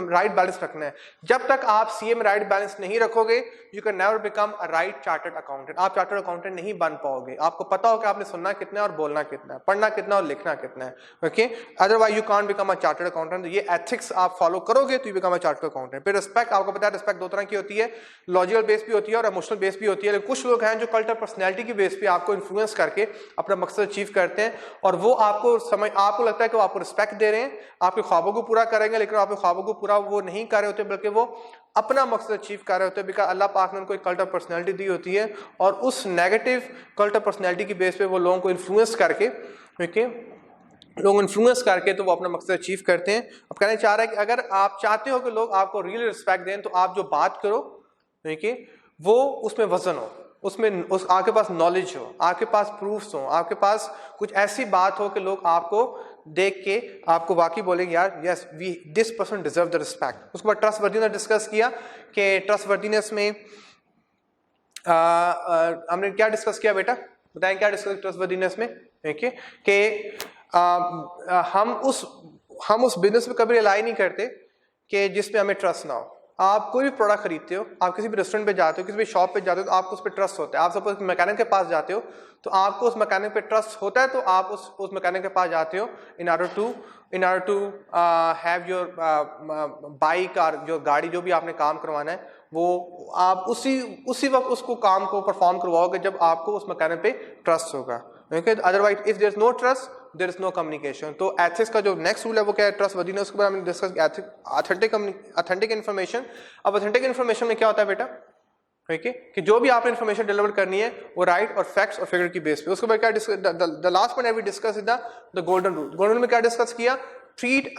राइट बैलेंस रखना है। जब तक आप सीए में राइट बैलेंस नहीं रखोगे you can never become a right chartered accountant. आप चार्टर्ड अकाउंटेंट नहीं बन पाओगे। आपको पता हो कि आपने सुनना कितना है और बोलना कितना है, पढ़ना कितना और लिखना कितना है। Okay, otherwise you can't become a chartered accountant. ये एथिक्स आप फॉलो करोगे तो you become a chartered accountant. फिर रिस्पेक्ट, आपको पता है रिस्पेक्ट दो तरह की होती है, लॉजिकल बेस भी होती है और इमोशनल बेस भी होती है। लेकिन कुछ लोग हैं जो कल्चर पर्सनैलिटी की बेस पे आपको इन्फ्लुएंस करके अपना मकसद अचीव करते हैं और वो आपको लगता है कि वो आपको रिस्पेक्ट दे रहे हैं, आपके ख्वाबों को पूरा करेंगे, लेकिन आपके ख्वाबों को पूरा वो नहीं कर रहे होते बल्कि वो अपना मकसद अचीव कर रहे होते हैं। बिकॉज़ अल्लाह पाक ने उनको एक कल्ट ऑफ पर्सनैलिटी दी होती है और उस नेगेटिव कल्ट ऑफ पर्सनैलिटी की बेस पे वो लोगों को इन्फ्लुएंस करके तो वो अपना मकसद अचीव करते हैं। अब कहना चाह रहा है कि अगर आप चाहते हो कि लोग आपको रियल रिस्पेक्ट दें तो आप जो बात करो वो उसमें वजन हो। आपके पास नॉलेज हो, आपके पास प्रूफ्स हो, आपके पास कुछ ऐसी बात हो कि लोग आपको देख के आपको वाकई बोलेंगे यार yes we this person deserve the respect. उसके बाद ट्रस्ट वर्दीनेस डिस्कस किया कि ट्रस्ट वर्दीनेस में हमने क्या डिस्कस किया बेटा, बताएं क्या डिस्कस ट्रस्ट वर्दीनेस में? देखिए कि हम उस बिजनेस में कभी रिलाई नहीं करते कि जिसमें हमें ट्रस्ट ना हो। आप कोई भी प्रोडक्ट खरीदते हो, आप किसी भी रेस्टोरेंट पे जाते हो, किसी भी शॉप पे जाते हो, तो आपको उस पर ट्रस्ट होता है। आप सपोज मैकेनिक के पास जाते हो तो आपको उस मैकेनिक पे ट्रस्ट होता है, तो आप उस मैकेनिक के पास जाते हो in order to have your bike और जो गाड़ी जो भी आपने काम करवाना है वो आप उसी वक्त उसको काम को परफॉर्म करवाओगे जब आपको उस मैकेनिक पे ट्रस्ट होगा। Otherwise if there is no trust there is no communication. तो एथिक्स का जो नेक्स्ट रूल है वो क्या है? Trustworthiness. उसके बाद हमने डिस्कस किया ऑथेंटिक इन्फॉर्मेशन। अब ऑथेंटिक इन्फॉर्मेशन में क्या होता है बेटा? ठीक है कि जो भी आपने इन्फॉर्मेशन डिलीवर करनी है वो राइट और फैक्ट्स और फिगर की बेस पे। उसके बाद क्या discuss, the last point we discuss is the golden rule. Golden rule में क्या डिस्कस किया? Treat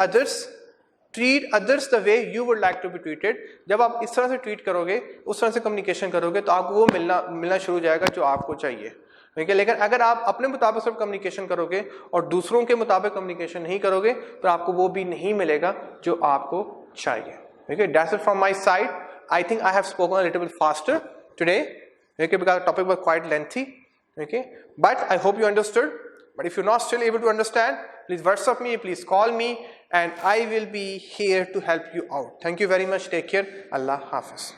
others the way you would like to be treated. जब आप इस तरह से ट्रीट करोगे, उस तरह से कम्युनिकेशन करोगे, तो आपको वो मिलना शुरू हो जाएगा जो आपको चाहिए। ठीक है, लेकिन अगर आप अपने मुताबिक सिर्फ कम्युनिकेशन करोगे और दूसरों के मुताबिक कम्युनिकेशन नहीं करोगे तो आपको वो भी नहीं मिलेगा जो आपको चाहिए। ठीक है, that's it from my side. I think I have spoken a little bit faster today, okay, because the topic was quite lengthy, okay, but I hope you understood. But if you're not still able to understand, please WhatsApp me, please call me, and I will be here to help you out. Thank you very much. Take care. Allah Hafiz.